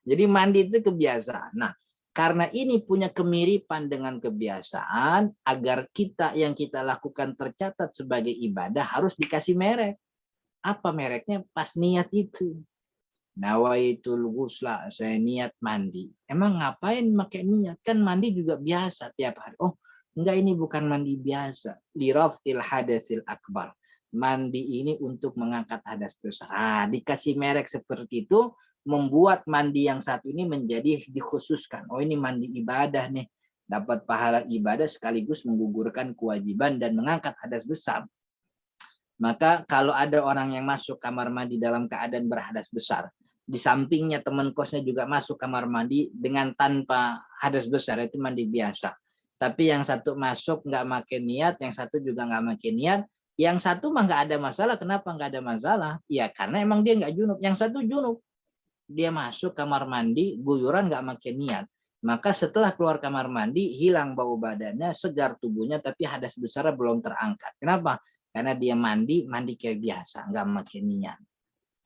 Speaker 4: Jadi mandi itu kebiasaan. Nah, karena ini punya kemiripan dengan kebiasaan, agar yang kita lakukan tercatat sebagai ibadah harus dikasih merek. Apa mereknya? Pas niat itu. Nawaitul ghusla, saya niat mandi. Emang ngapain pakai niat? Kan mandi juga biasa tiap hari. Oh, enggak, ini bukan mandi biasa. Lirafil hadatsil akbar. Mandi ini untuk mengangkat hadas besar. Dikasih merek seperti itu membuat mandi yang satu ini menjadi dikhususkan. Oh, ini mandi ibadah nih, dapat pahala ibadah sekaligus menggugurkan kewajiban dan mengangkat hadas besar. Maka kalau ada orang yang masuk kamar mandi dalam keadaan berhadas besar, di sampingnya teman kosnya juga masuk kamar mandi dengan tanpa hadas besar, itu mandi biasa. Tapi yang satu masuk nggak pakai niat, yang satu juga nggak pakai niat, yang satu mah nggak ada masalah. Kenapa nggak ada masalah? Ya karena emang dia nggak junub. Yang satu junub, dia masuk kamar mandi guyuran nggak pakai niat. Maka setelah keluar kamar mandi hilang bau badannya, segar tubuhnya, tapi hadas besar belum terangkat. Kenapa? Karena dia mandi kayak biasa, nggak pakai niat.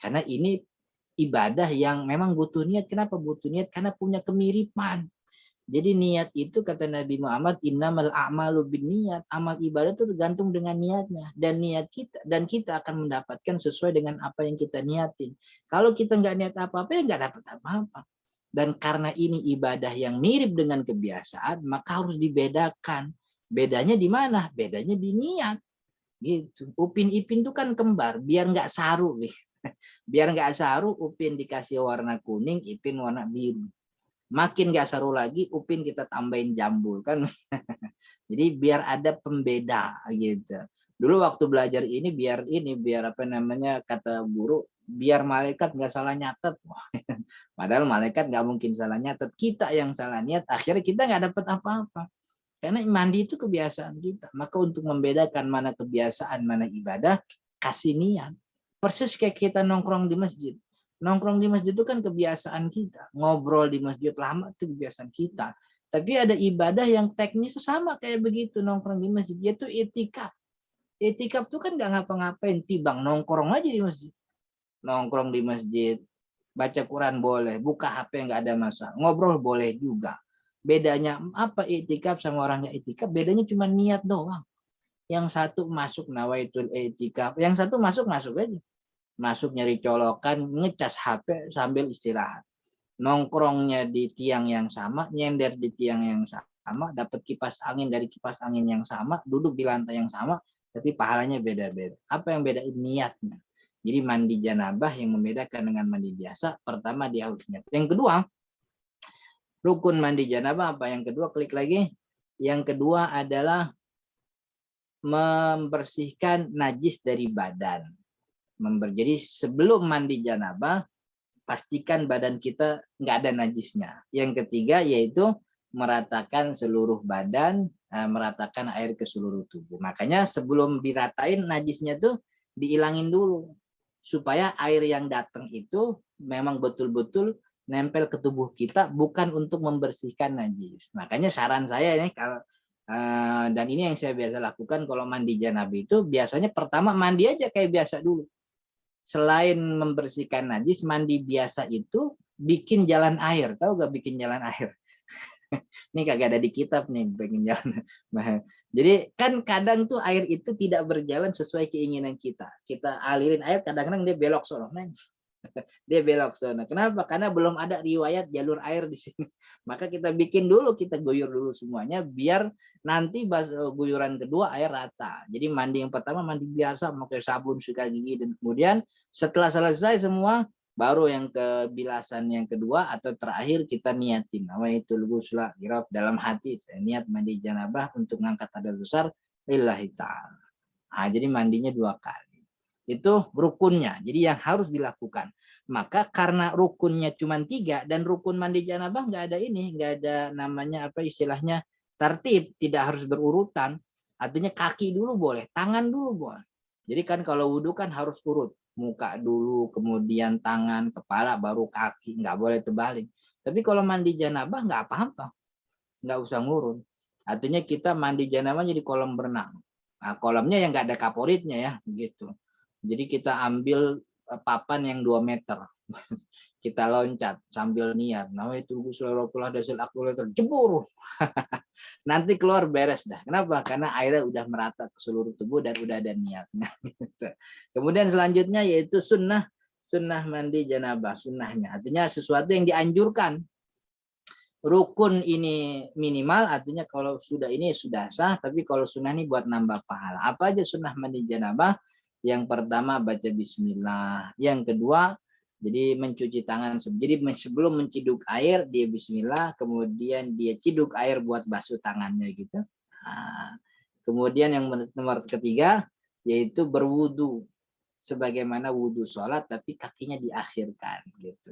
Speaker 4: Karena ini ibadah yang memang butuh niat. Kenapa butuh niat? Karena punya kemiripan. Jadi niat itu kata Nabi Muhammad, innamal a'malu binniyat. Amal ibadah itu tergantung dengan niatnya, dan niat kita, dan kita akan mendapatkan sesuai dengan apa yang kita niatin. Kalau kita nggak niat apa-apa, ya nggak dapat apa-apa. Dan karena ini ibadah yang mirip dengan kebiasaan, maka harus dibedakan. Bedanya di mana? Bedanya di niat. Gitu. Upin Ipin itu kan kembar, biar nggak saru nih. Biar nggak saru, Upin dikasih warna kuning, Ipin warna biru. Makin nggak saru lagi, Upin kita tambahin jambul kan. Jadi biar ada pembeda gitu. Dulu waktu belajar ini biar apa namanya, kata guru, biar malaikat nggak salah nyatet. Padahal malaikat nggak mungkin salah nyatet, kita yang salah niat, akhirnya kita nggak dapat apa-apa. Karena mandi itu kebiasaan kita. Maka untuk membedakan mana kebiasaan, mana ibadah, kasih niat. Persis kayak kita nongkrong di masjid. Nongkrong di masjid itu kan kebiasaan kita. Ngobrol di masjid lama itu kebiasaan kita. Tapi ada ibadah yang teknisnya sama kayak begitu, nongkrong di masjid, yaitu i'tikaf. I'tikaf itu kan nggak ngapa-ngapain, tibang nongkrong aja di masjid. Nongkrong di masjid, baca Quran boleh, buka HP nggak ada masalah, ngobrol boleh juga. Bedanya apa i'tikaf sama orang yang i'tikaf? Bedanya cuma niat doang. Yang satu masuk nawaitul i'tikaf, yang satu masuk aja. Masuk nyari colokan, ngecas HP sambil istirahat. Nongkrongnya di tiang yang sama, nyender di tiang yang sama, dapat kipas angin dari kipas angin yang sama, duduk di lantai yang sama, tapi pahalanya beda-beda. Apa yang beda? Niatnya. Jadi mandi janabah yang membedakan dengan mandi biasa, pertama dia harus niat. Yang kedua, rukun mandi janabah apa? Yang kedua, klik lagi. Yang kedua adalah membersihkan najis dari badan. Jadi sebelum mandi janabah, pastikan badan kita nggak ada najisnya. Yang ketiga yaitu meratakan seluruh badan, meratakan air ke seluruh tubuh. Makanya sebelum diratain najisnya tuh dihilangin dulu, supaya air yang datang itu memang betul-betul nempel ke tubuh kita, bukan untuk membersihkan najis. Makanya saran saya ini kalau dan ini yang saya biasa lakukan kalau mandi janabah itu, biasanya pertama mandi aja kayak biasa dulu. Selain membersihkan najis, mandi biasa itu bikin jalan air. Tahu gak bikin jalan air? Ini kagak ada di kitab nih, bikin jalan. Jadi kan kadang tuh air itu tidak berjalan sesuai keinginan kita. Kita alirin air, kadang-kadang dia belok sono. Dia belok sono. Kenapa? Karena belum ada riwayat jalur air di sini. Maka kita bikin dulu, kita guyur dulu semuanya, biar nanti guyuran kedua air rata. Jadi mandi yang pertama mandi biasa, pakai sabun, sikat gigi, dan kemudian setelah selesai semua, baru yang kebilasan yang kedua atau terakhir kita niatin. Nawaitul ghusla dalam hati, saya niat mandi janabah untuk mengangkat hadas besar lillahi ta'ala. Nah, jadi mandinya 2 kali. Itu rukunnya, jadi yang harus dilakukan. Maka karena rukunnya cuma 3 dan rukun mandi janabah nggak ada namanya apa istilahnya tertib, tidak harus berurutan. Artinya kaki dulu boleh, tangan dulu boleh. Jadi kan kalau wudhu kan harus urut, muka dulu, kemudian tangan, kepala, baru kaki, nggak boleh terbalik. Tapi kalau mandi janabah nggak apa-apa, nggak usah ngurut. Artinya kita mandi janabah jadi kolam berenang. Nah, kolamnya yang nggak ada kaporitnya ya, begitu. Jadi kita ambil papan yang 2 meter. Kita loncat sambil niat. Nawaitul ghusla dasil akulator jebur. Nanti keluar beres dah. Kenapa? Karena airnya udah merata ke seluruh tubuh dan udah ada niatnya. Kemudian selanjutnya yaitu sunnah mandi janabah, sunnahnya. Artinya sesuatu yang dianjurkan. Rukun ini minimal, artinya kalau sudah ini sudah sah, tapi kalau sunnah ini buat nambah pahala. Apa aja sunnah mandi janabah? Yang pertama baca bismillah. Yang kedua Jadi mencuci tangan. Jadi sebelum menciduk air dia bismillah, kemudian dia ciduk air buat basuh tangannya gitu. Nah, kemudian yang nomor ketiga yaitu berwudu sebagaimana wudu sholat tapi kakinya diakhirkan gitu.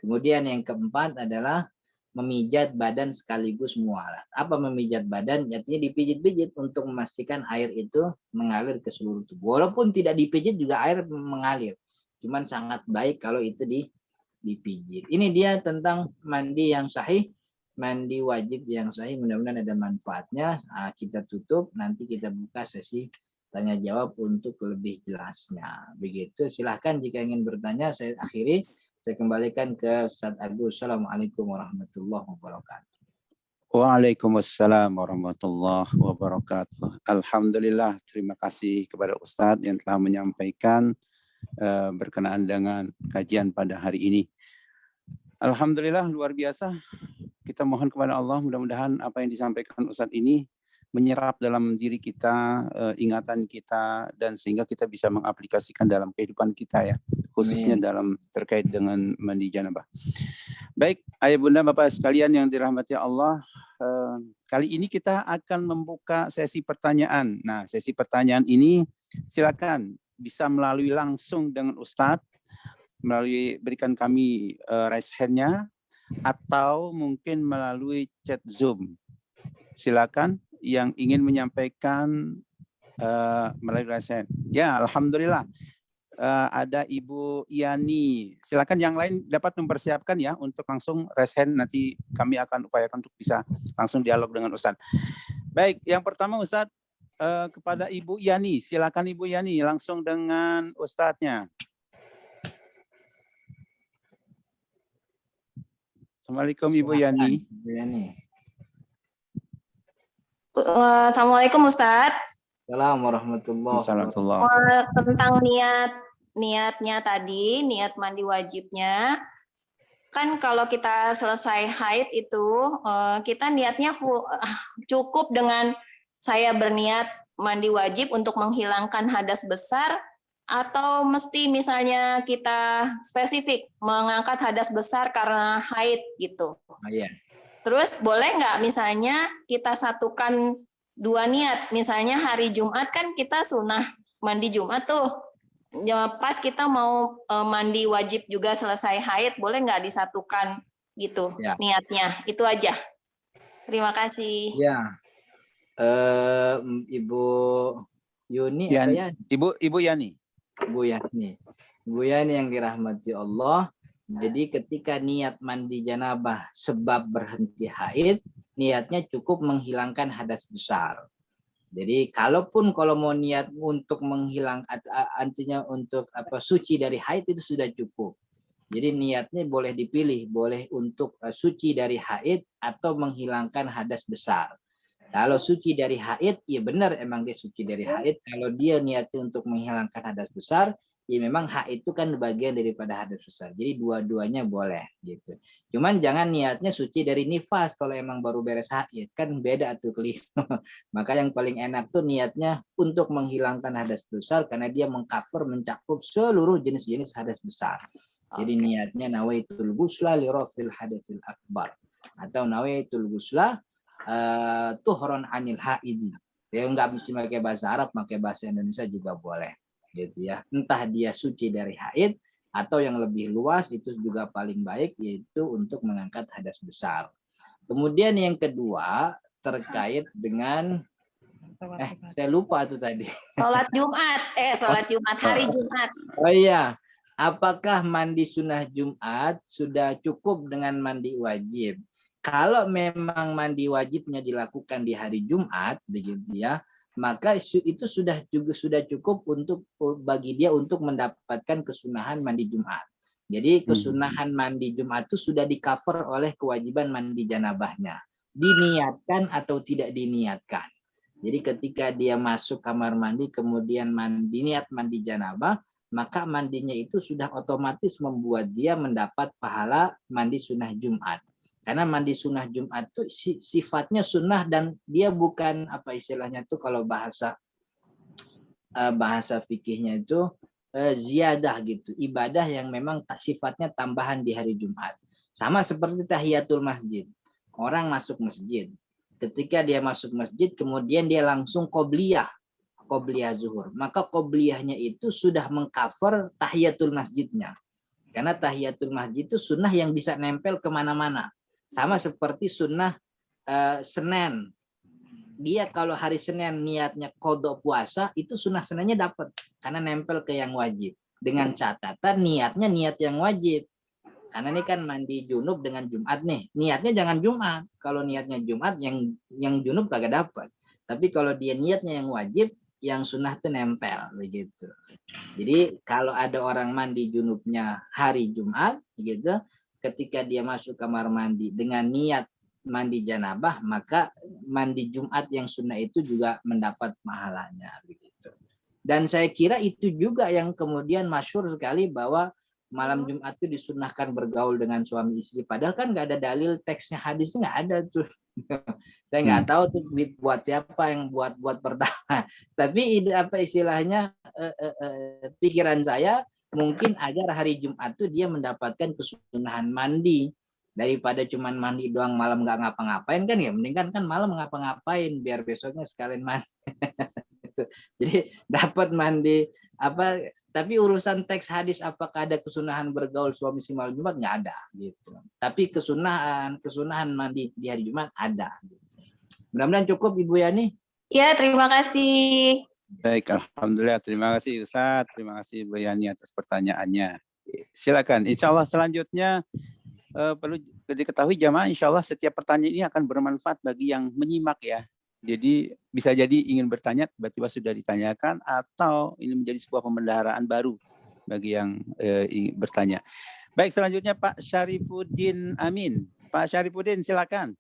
Speaker 4: Kemudian yang keempat adalah memijat badan sekaligus mualat. Apa memijat badan? Artinya dipijit-pijit untuk memastikan air itu mengalir ke seluruh tubuh. Walaupun tidak dipijit juga air mengalir. Cuman sangat baik kalau itu dipijit. Ini dia tentang mandi yang sahih, mandi wajib yang sahih. Mudah-mudahan ada manfaatnya. Kita tutup, nanti kita buka sesi tanya jawab untuk lebih jelasnya. Begitu. Silahkan jika ingin bertanya, saya akhiri. Saya kembalikan ke Ustaz Agus. Assalamualaikum warahmatullahi wabarakatuh.
Speaker 2: Waalaikumsalam warahmatullahi wabarakatuh. Alhamdulillah, terima kasih kepada Ustadz yang telah menyampaikan berkenaan dengan kajian pada hari ini. Alhamdulillah, luar biasa. Kita mohon kepada Allah, mudah-mudahan apa yang disampaikan Ustadz ini menyerap dalam diri kita, ingatan kita, dan sehingga kita bisa mengaplikasikan dalam kehidupan kita ya, khususnya dalam terkait dengan mandi janabah. Baik, ayah bunda bapak sekalian yang dirahmati Allah, kali ini kita akan membuka sesi pertanyaan. Nah, sesi pertanyaan ini silakan bisa melalui langsung dengan Ustadz, melalui berikan kami raise hand-nya, atau mungkin melalui chat Zoom. Silakan yang ingin menyampaikan melalui raise hand. Ya, alhamdulillah. Ada Ibu Yani. Silakan yang lain dapat mempersiapkan ya untuk langsung raise hand. Nanti kami akan upayakan untuk bisa langsung dialog dengan Ustadz. Baik, yang pertama Ustadz kepada Ibu Yani. Silakan Ibu Yani langsung dengan Ustadznya. Assalamualaikum Ibu Yani.
Speaker 4: Ibu Yani.
Speaker 3: Assalamualaikum Ustadz.
Speaker 4: Assalamualaikum warahmatullahi
Speaker 3: wabarakatuh. Tentang niatnya tadi, niat mandi wajibnya, kan kalau kita selesai haid itu kita niatnya cukup dengan saya berniat mandi wajib untuk menghilangkan hadas besar, atau mesti misalnya kita spesifik mengangkat hadas besar karena haid gitu.
Speaker 4: Iya.
Speaker 3: Terus boleh nggak misalnya kita satukan dua niat, misalnya hari Jumat kan kita sunah mandi Jumat tuh, pas kita mau mandi wajib juga selesai haid, boleh nggak disatukan gitu ya, niatnya? Itu aja. Terima kasih.
Speaker 4: Ya, Ibu Yuni
Speaker 2: Yani.
Speaker 4: apa ya?
Speaker 2: Ibu Yani.
Speaker 4: Ibu Yani. Ibu Yani yang dirahmati Allah. Jadi ketika niat mandi janabah sebab berhenti haid, niatnya cukup menghilangkan hadas besar. Jadi kalaupun kalau mau niat untuk artinya untuk suci dari haid itu sudah cukup. Jadi niatnya boleh dipilih, boleh untuk suci dari haid atau menghilangkan hadas besar. Kalau suci dari haid, ya benar emang dia suci dari haid. Kalau dia niatnya untuk menghilangkan hadas besar, ya memang haid itu kan bagian daripada hadas besar. Jadi dua-duanya boleh gitu. Cuman jangan niatnya suci dari nifas kalau emang baru beres haid, kan beda tuh keliru. Maka yang paling enak tuh niatnya untuk menghilangkan hadas besar karena dia mengcover mencakup seluruh jenis-jenis hadas besar. Jadi niatnya nawaitul ghusla li rafil hadatsil akbar atau nawaitul ghusla tuhron anil haidi. Ya nggak mesti pakai bahasa Arab, pakai bahasa Indonesia juga boleh. Gitu ya, entah dia suci dari haid atau yang lebih luas itu juga paling baik, yaitu untuk mengangkat hadas besar. Kemudian yang kedua terkait dengan saya lupa tuh tadi.
Speaker 3: Sholat Jumat, hari Jumat.
Speaker 4: Oh iya, apakah mandi sunnah Jumat sudah cukup dengan mandi wajib? Kalau memang mandi wajibnya dilakukan di hari Jumat, begitu ya, maka itu sudah cukup untuk bagi dia untuk mendapatkan kesunahan mandi Jumat. Jadi kesunahan mandi Jumat itu sudah di-cover oleh kewajiban mandi janabahnya. Diniatkan atau tidak diniatkan. Jadi ketika dia masuk kamar mandi kemudian niat mandi janabah, maka mandinya itu sudah otomatis membuat dia mendapat pahala mandi sunnah Jumat. Karena mandi sunnah Jumat itu sifatnya sunnah dan dia bukan apa istilahnya itu kalau bahasa fikihnya itu ziyadah gitu, ibadah yang memang sifatnya tambahan di hari Jumat. Sama seperti tahiyatul masjid. Orang masuk masjid. Ketika dia masuk masjid, kemudian dia langsung qobliyah zuhur. Maka qobliyahnya itu sudah mengcover tahiyatul masjidnya. Karena tahiyatul masjid itu sunnah yang bisa nempel kemana-mana. Sama seperti sunnah Senin. Dia kalau hari Senin niatnya qadha puasa, itu sunnah Seninnya dapat karena nempel ke yang wajib. Dengan catatan niatnya niat yang wajib. Karena ini kan mandi junub dengan Jumat nih. Niatnya jangan Jumat. Kalau niatnya Jumat yang junub kagak dapat. Tapi kalau dia niatnya yang wajib, yang sunnah itu nempel begitu. Jadi kalau ada orang mandi junubnya hari Jumat gitu, ketika dia masuk kamar mandi dengan niat mandi janabah, maka mandi Jumat yang sunnah itu juga mendapat pahalanya begitu. Dan saya kira itu juga yang kemudian masyhur sekali bahwa malam Jumat itu disunahkan bergaul dengan suami istri. Padahal kan nggak ada dalil teksnya, hadisnya nggak ada tuh. Saya nggak tahu tuh buat siapa yang buat pertama. Tapi apa istilahnya pikiran saya mungkin agar hari Jumat tuh dia mendapatkan kesunahan mandi. Daripada cuman mandi doang malam nggak ngapa-ngapain kan ya, mendingan kan malam ngapa-ngapain biar besoknya sekalian mandi. Jadi dapat mandi apa, tapi urusan teks hadis apakah ada kesunahan bergaul suami istri malam Jumat nggak ada gitu. Tapi kesunahan mandi di hari Jumat ada. Mudah-mudahan cukup Ibu Yani.
Speaker 3: Ya, terima kasih.
Speaker 2: Baik, alhamdulillah. Terima kasih Ustadz. Terima kasih Bu Yani atas pertanyaannya. Silakan. Insya Allah selanjutnya perlu diketahui jamaah, insya Allah setiap pertanyaan ini akan bermanfaat bagi yang menyimak ya. Jadi bisa jadi ingin bertanya tiba-tiba sudah ditanyakan, atau ini menjadi sebuah pemeliharaan baru bagi yang ingin bertanya. Baik, selanjutnya Pak Syarifuddin Amin. Pak Syarifuddin silakan.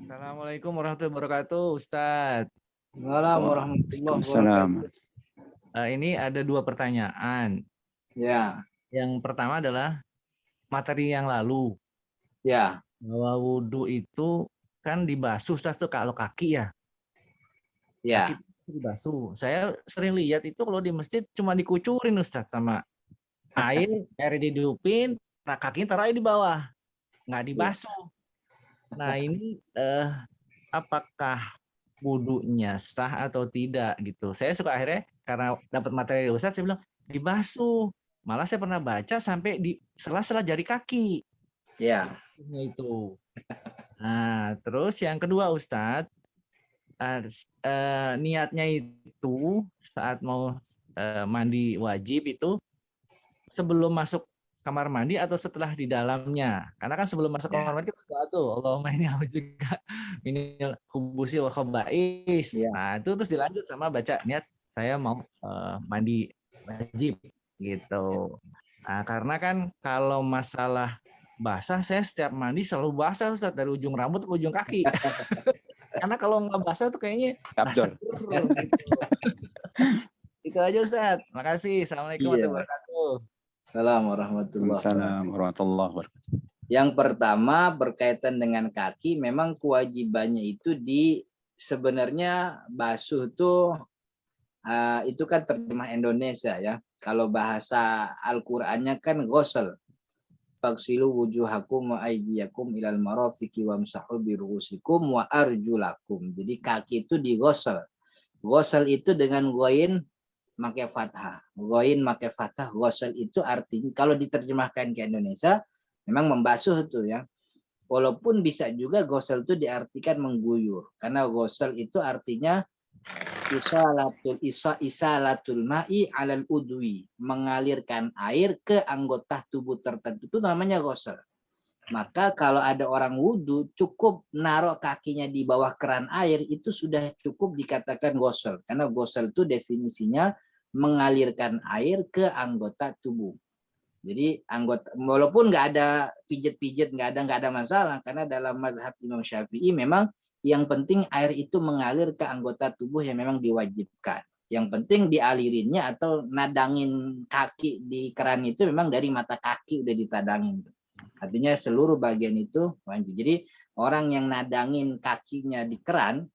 Speaker 5: Assalamualaikum warahmatullahi wabarakatuh, Ustadz.
Speaker 4: Waalaikumsalam warahmatullahi wabarakatuh.
Speaker 5: Ini ada 2 pertanyaan.
Speaker 4: Ya.
Speaker 5: Yang pertama adalah materi yang lalu.
Speaker 4: Ya.
Speaker 5: Bahwa wudhu itu kan dibasuh, Ustadz, tuh kalau kaki ya.
Speaker 4: Ya.
Speaker 5: Kaki dibasuh. Saya sering lihat itu kalau di masjid cuma dikucurin, Ustadz, sama air dihidupin, nah kakinya taruh di bawah, nggak dibasuh. Nah ini apakah wudhunya sah atau tidak gitu? Saya suka akhirnya karena dapat materi dari Ustadz, saya bilang dibasuh. Malah saya pernah baca sampai di sela-sela jari kaki.
Speaker 4: Ya.
Speaker 5: Itu. Nah, terus yang kedua Ustadz, niatnya itu saat mau mandi wajib itu sebelum masuk kamar mandi atau setelah di dalamnya? Karena kan sebelum masuk kamar mandi kita doa tuh, Allahumma inni a'udzubika minal khubusi wal khaba'is. Nah, itu terus dilanjut sama baca niat saya mau mandi wajib gitu. Nah, karena kan kalau masalah basah, saya setiap mandi selalu basah Ustaz, dari ujung rambut ke ujung kaki. Karena kalau nggak basah tuh kayaknya basah gitu. Itu aja Ustaz. Makasih. Assalamualaikum warahmatullahi wabarakatuh.
Speaker 4: Assalamualaikum
Speaker 2: warahmatullahi wabarakatuh.
Speaker 4: Yang pertama berkaitan dengan kaki, memang kewajibannya itu sebenarnya basuh tuh itu kan terjemah Indonesia ya. Kalau bahasa Al-Qur'annya kan ghusl. Faghsilu wujuhakum wa aydiyakum ilal marafiqi wamsahu bi ru'usikum wa arjulakum. Jadi kaki itu dighusl. Ghusl itu dengan ghain pakai fathah. Ghain pakai fathah, ghusl itu artinya kalau diterjemahkan ke Indonesia memang membasuh itu ya. Walaupun bisa juga ghusl itu diartikan mengguyur. Karena ghusl itu artinya isalatul ma'i alal udwi, mengalirkan air ke anggota tubuh tertentu, itu namanya ghusl. Maka kalau ada orang wudhu cukup naruh kakinya di bawah keran air, itu sudah cukup dikatakan ghusl, karena ghusl itu definisinya mengalirkan air ke anggota tubuh. Jadi anggota, walaupun nggak ada pijet-pijet, nggak ada masalah, karena dalam mazhab Imam Syafi'i memang yang penting air itu mengalir ke anggota tubuh yang memang diwajibkan. Yang penting dialirinnya atau nadangin kaki di keran itu memang dari mata kaki udah ditadangin. Artinya seluruh bagian itu wajib. Jadi orang yang nadangin kakinya di keran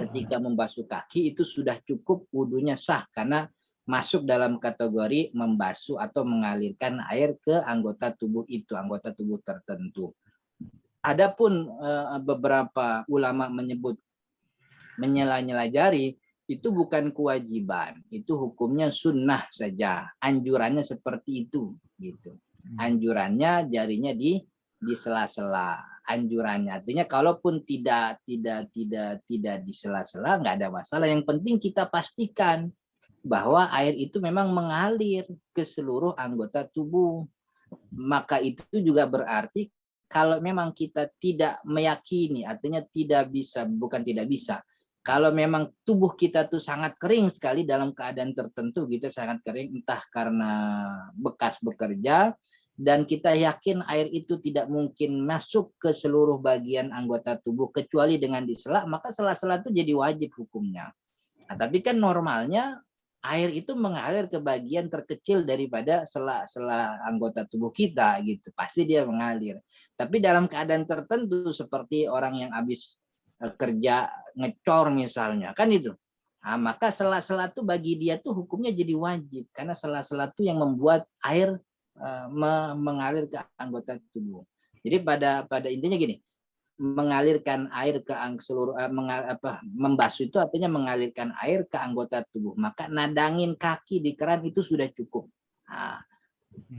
Speaker 4: ketika membasuh kaki itu sudah cukup wudunya sah karena masuk dalam kategori membasuh atau mengalirkan air ke anggota tubuh itu, anggota tubuh tertentu. Adapun beberapa ulama menyebut menyela-nyela jari itu bukan kewajiban, itu hukumnya sunnah saja, anjurannya seperti itu gitu. Anjurannya jarinya di sela-sela, anjurannya artinya kalaupun tidak di sela-sela nggak ada masalah, yang penting kita pastikan bahwa air itu memang mengalir ke seluruh anggota tubuh. Maka itu juga berarti kalau memang kita tidak meyakini, artinya tidak bisa, bukan tidak bisa. Kalau memang tubuh kita tuh sangat kering sekali dalam keadaan tertentu, gitu sangat kering, entah karena bekas bekerja, dan kita yakin air itu tidak mungkin masuk ke seluruh bagian anggota tubuh kecuali dengan disela, maka sela-sela itu jadi wajib hukumnya. Nah, tapi kan normalnya air itu mengalir ke bagian terkecil daripada sela-sela anggota tubuh kita gitu, pasti dia mengalir. Tapi dalam keadaan tertentu seperti orang yang habis kerja ngecor misalnya, kan itu. Nah, maka sela-sela itu bagi dia tuh hukumnya jadi wajib karena sela-sela itu yang membuat air mengalir ke anggota tubuh. Jadi pada intinya gini, mengalirkan air ke seluruh membasuh itu artinya mengalirkan air ke anggota tubuh, maka nadangin kaki di keran itu sudah cukup. Nah,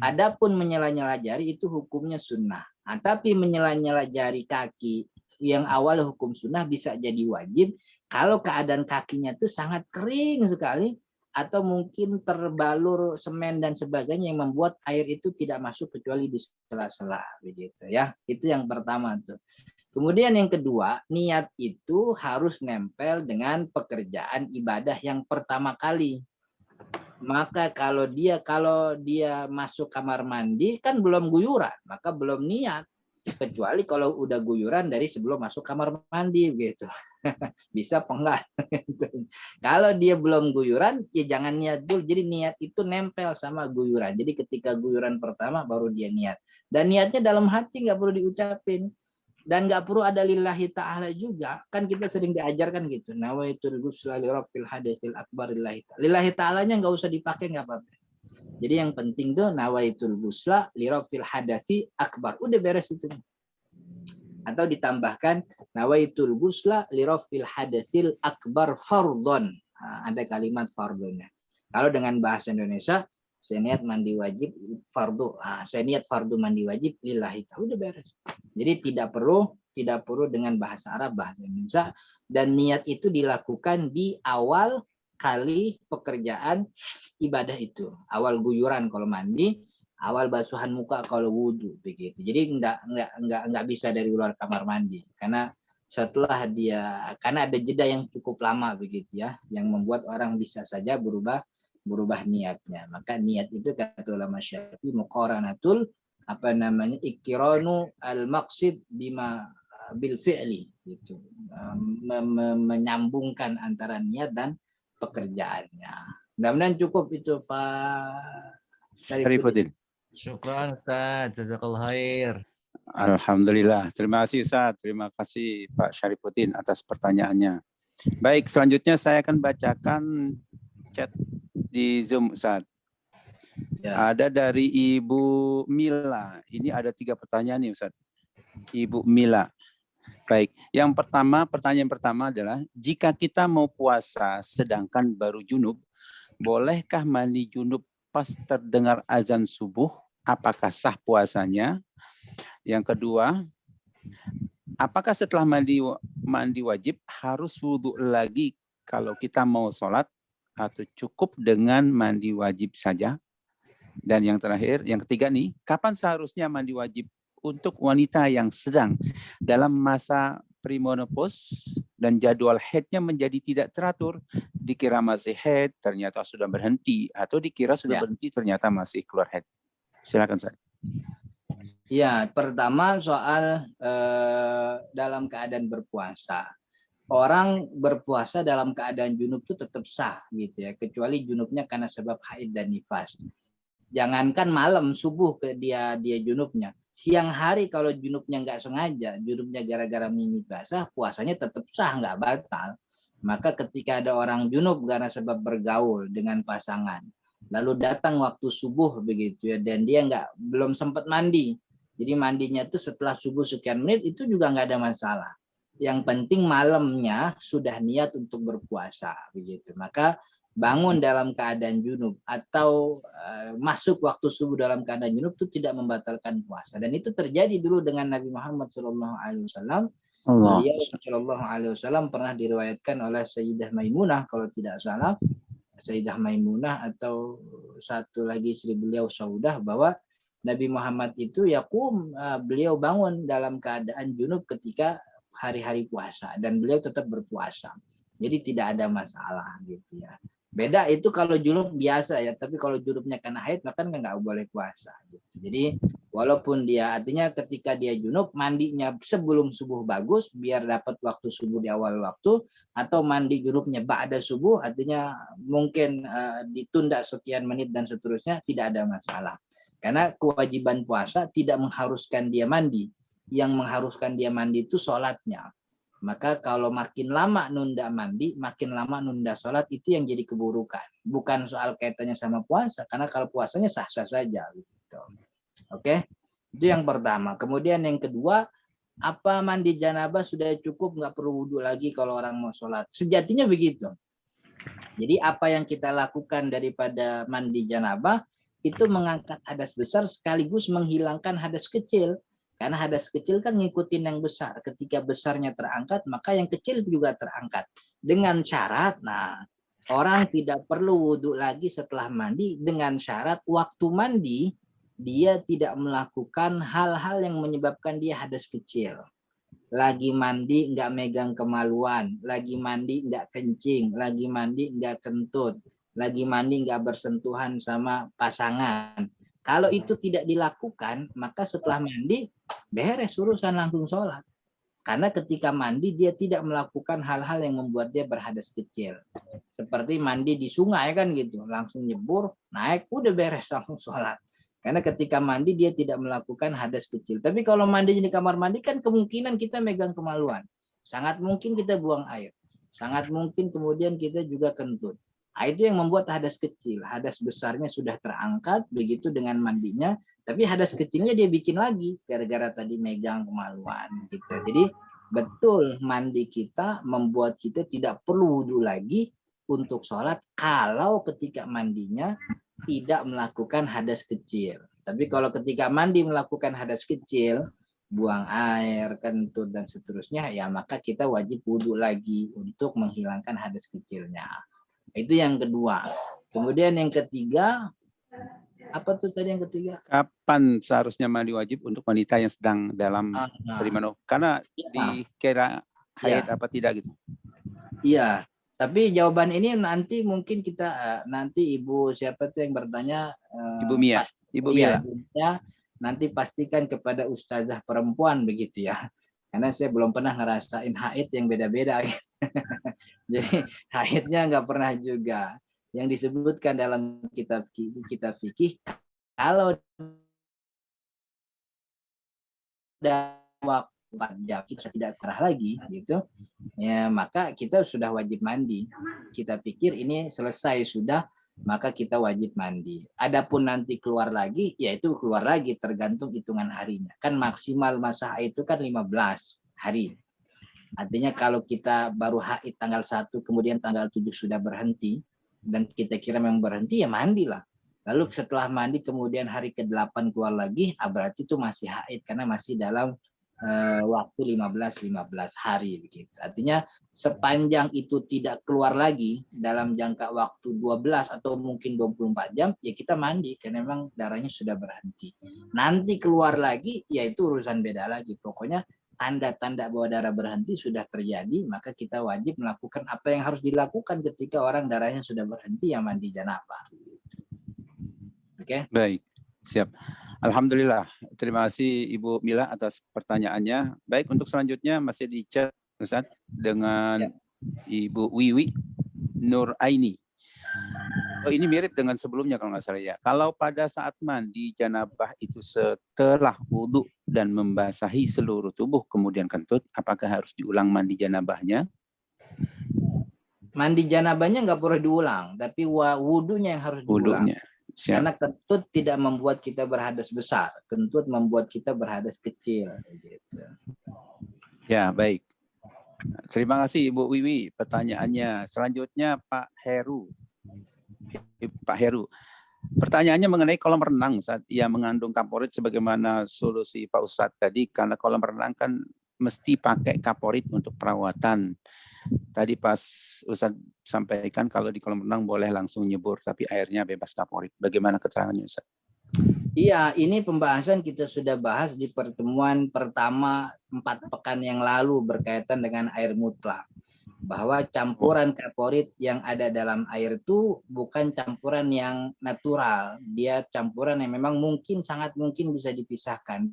Speaker 4: adapun menyela-nyela jari itu hukumnya sunnah. Nah, tapi menyela-nyela jari kaki yang awal hukum sunnah bisa jadi wajib kalau keadaan kakinya itu sangat kering sekali atau mungkin terbalur semen dan sebagainya yang membuat air itu tidak masuk kecuali di sela-sela begitu ya. Itu yang pertama tuh. Kemudian yang kedua, niat itu harus nempel dengan pekerjaan ibadah yang pertama kali. Maka kalau dia masuk kamar mandi kan belum guyuran, maka belum niat. Kecuali kalau udah guyuran dari sebelum masuk kamar mandi gitu. Bisa apa enggak? Kalau dia belum guyuran ya jangan niat dulu. Jadi niat itu nempel sama guyuran. Jadi ketika guyuran pertama baru dia niat. Dan niatnya dalam hati nggak perlu diucapin. Dan nggak perlu ada lillahi ta'ala juga. Kan kita sering diajarkan gitu. Nawaitul ghusla li rafil hadatsil akbar lillahi ta'ala. Lillahi ta'alanya nggak usah dipakai, nggak apa-apa. Jadi yang penting tuh nawaitul ghusla li rafil hadatsi akbar. Udah beres itu. Atau ditambahkan nawaitul ghusla li rafil hadatsil akbar fardhon. Ada kalimat fardhonnya. Kalau dengan bahasa Indonesia, saya niat mandi wajib fardu. Saya niat fardu mandi wajib lillahi ta'ala. Udah beres. Jadi tidak perlu dengan bahasa Arab, bahasa Indonesia, dan niat itu dilakukan di awal kali pekerjaan ibadah itu. Awal guyuran kalau mandi, awal basuhan muka kalau wudu begitu. Jadi enggak bisa dari luar kamar mandi karena setelah karena ada jeda yang cukup lama begitu ya, yang membuat orang bisa saja berubah niatnya. Maka niat itu kata ulama Syafi'i muqaranatul iktiranu al-maqsid bima bil fi'li gitu. Menyambungkan antara niat dan pekerjaannya. Mudah-mudahan cukup itu Pak
Speaker 2: Syarifuddin.
Speaker 5: Syukran Ustaz, jazakallahu khair.
Speaker 2: Alhamdulillah. Terima kasih Ustaz. Terima kasih Pak Syarifuddin atas pertanyaannya. Baik, selanjutnya saya akan bacakan chat di Zoom Ustaz. Ya. Ada dari Ibu Mila. Ini ada 3 pertanyaan nih Ustaz. Ibu Mila. Baik, pertanyaan pertama adalah jika kita mau puasa sedangkan baru junub, bolehkah mandi junub pas terdengar azan subuh? Apakah sah puasanya? Yang kedua, apakah setelah mandi wajib harus wudhu lagi kalau kita mau sholat atau cukup dengan mandi wajib saja? Dan yang terakhir, yang ketiga nih, kapan seharusnya mandi wajib untuk wanita yang sedang dalam masa premenopause dan jadwal haidnya menjadi tidak teratur, dikira masih haid ternyata sudah berhenti atau dikira sudah berhenti ternyata masih keluar haid. Silakan Ustaz.
Speaker 4: Ya, pertama soal dalam keadaan berpuasa. Orang berpuasa dalam keadaan junub itu tetap sah gitu ya, kecuali junubnya karena sebab haid dan nifas. Jangankan malam subuh ke dia junubnya. Siang hari kalau junubnya nggak sengaja, junubnya gara-gara mimpi basah, puasanya tetap sah, nggak batal. Maka ketika ada orang junub karena sebab bergaul dengan pasangan, lalu datang waktu subuh begitu ya, dan dia belum sempat mandi. Jadi mandinya itu setelah subuh sekian menit, itu juga nggak ada masalah. Yang penting malamnya sudah niat untuk berpuasa begitu. Maka bangun dalam keadaan junub atau masuk waktu subuh dalam keadaan junub itu tidak membatalkan puasa, dan itu terjadi dulu dengan Nabi Muhammad SAW. Beliau SAW pernah diriwayatkan oleh Sayyidah Maimunah kalau tidak salah, Sayyidah Maimunah atau satu lagi istri beliau Saudah, bahwa Nabi Muhammad itu beliau bangun dalam keadaan junub ketika hari-hari puasa dan beliau tetap berpuasa. Jadi tidak ada masalah gitu ya. Beda itu kalau junub biasa ya, tapi kalau junubnya karena haid maka nggak boleh puasa. Gitu. Jadi walaupun dia, artinya ketika dia junub mandinya sebelum subuh bagus biar dapat waktu subuh di awal waktu, atau mandi junubnya ba'da subuh, artinya mungkin ditunda sekian menit dan seterusnya, tidak ada masalah. Karena kewajiban puasa tidak mengharuskan dia mandi, yang mengharuskan dia mandi itu sholatnya. Maka kalau makin lama nunda mandi, makin lama nunda sholat, itu yang jadi keburukan. Bukan soal kaitannya sama puasa, karena kalau puasanya sah-sah saja. Gitu. Oke, itu yang pertama. Kemudian yang kedua, apa mandi janabah sudah cukup, nggak perlu wudhu lagi kalau orang mau sholat? Sejatinya begitu. Jadi apa yang kita lakukan daripada mandi janabah, itu mengangkat hadas besar sekaligus menghilangkan hadas kecil. Karena hadas kecil kan ngikutin yang besar. Ketika besarnya terangkat, maka yang kecil juga terangkat. Dengan syarat, orang tidak perlu wudhu lagi setelah mandi, dengan syarat waktu mandi, dia tidak melakukan hal-hal yang menyebabkan dia hadas kecil. Lagi mandi nggak megang kemaluan, lagi mandi nggak kencing, lagi mandi nggak kentut, lagi mandi nggak bersentuhan sama pasangan. Kalau itu tidak dilakukan, maka setelah mandi beres urusan, langsung sholat. Karena ketika mandi dia tidak melakukan hal-hal yang membuat dia berhadas kecil. Seperti mandi di sungai kan gitu, langsung nyebur, naik, udah beres langsung sholat. Karena ketika mandi dia tidak melakukan hadas kecil. Tapi kalau mandi di kamar mandi kan kemungkinan kita megang kemaluan. Sangat mungkin kita buang air. Sangat mungkin kemudian kita juga kentut. Itu yang membuat hadas kecil. Hadas besarnya sudah terangkat begitu dengan mandinya, tapi hadas kecilnya dia bikin lagi gara-gara tadi megang kemaluan gitu. Jadi betul mandi kita membuat kita tidak perlu wudhu lagi untuk sholat kalau ketika mandinya tidak melakukan hadas kecil. Tapi kalau ketika mandi melakukan hadas kecil, buang air, kentut dan seterusnya, ya maka kita wajib wudhu lagi untuk menghilangkan hadas kecilnya. Itu yang kedua. Kemudian yang ketiga, apa tuh tadi yang ketiga?
Speaker 2: Kapan seharusnya mandi wajib untuk wanita yang sedang dalam perimanuh? Karena dikira haid apa tidak gitu.
Speaker 4: Iya, tapi jawaban ini nanti mungkin kita nanti ibu siapa tuh yang bertanya?
Speaker 2: Ibu Mia. Ibu Mia.
Speaker 4: Nanti pastikan kepada ustazah perempuan begitu ya. Karena saya belum pernah ngerasain haid yang beda-beda. Jadi haidnya nggak pernah juga. Yang disebutkan dalam kitab fikih, kalau dalam waktu 4 jam kita tidak pernah lagi gitu, ya maka kita sudah wajib mandi. Kita pikir ini selesai sudah, maka kita wajib mandi. Adapun nanti keluar lagi, ya itu keluar lagi tergantung hitungan harinya. Kan maksimal masa haid itu kan 15 hari. Artinya kalau kita baru haid tanggal 1, kemudian tanggal 7 sudah berhenti, dan kita kira memang berhenti, ya mandilah. Lalu setelah mandi kemudian hari ke-8 keluar lagi, berarti itu masih haid karena masih dalam waktu 15 hari begitu. Artinya sepanjang itu tidak keluar lagi dalam jangka waktu 12 atau mungkin 24 jam, ya kita mandi karena memang darahnya sudah berhenti. Nanti keluar lagi, ya itu urusan beda lagi. Pokoknya tanda-tanda bahwa darah berhenti sudah terjadi, maka kita wajib melakukan apa yang harus dilakukan ketika orang darahnya sudah berhenti, ya mandi janabah. Oke.
Speaker 2: Baik, siap. Alhamdulillah. Terima kasih Ibu Mila atas pertanyaannya. Baik, untuk selanjutnya masih di chat Ustaz dengan Ibu Wiwi Nur Aini. Oh, ini mirip dengan sebelumnya kalau nggak salah ya. Kalau pada saat mandi janabah itu setelah wudhu dan membasahi seluruh tubuh kemudian kentut, apakah harus diulang mandi janabahnya?
Speaker 4: Mandi janabahnya nggak perlu diulang, tapi wudhunya yang harus diulang.
Speaker 2: Wudhunya. Siap.
Speaker 4: Karena kentut tidak membuat kita berhadas besar, kentut membuat kita berhadas kecil. Gitu.
Speaker 2: Ya, baik. Terima kasih Ibu Wiwi pertanyaannya. Selanjutnya Pak Heru. Pak Heru. Pertanyaannya mengenai kolam renang saat ia mengandung kaporit sebagaimana solusi Pak Ustadz tadi, karena kolam renang kan mesti pakai kaporit untuk perawatan. Tadi pas Ustadz sampaikan kalau di kolam renang boleh langsung nyebur tapi airnya bebas kaporit. Bagaimana keterangannya Ustadz?
Speaker 4: Iya, ini pembahasan kita sudah bahas di pertemuan pertama 4 pekan yang lalu berkaitan dengan air mutlak. Bahwa campuran kaporit yang ada dalam air itu bukan campuran yang natural. Dia campuran yang memang sangat mungkin bisa dipisahkan.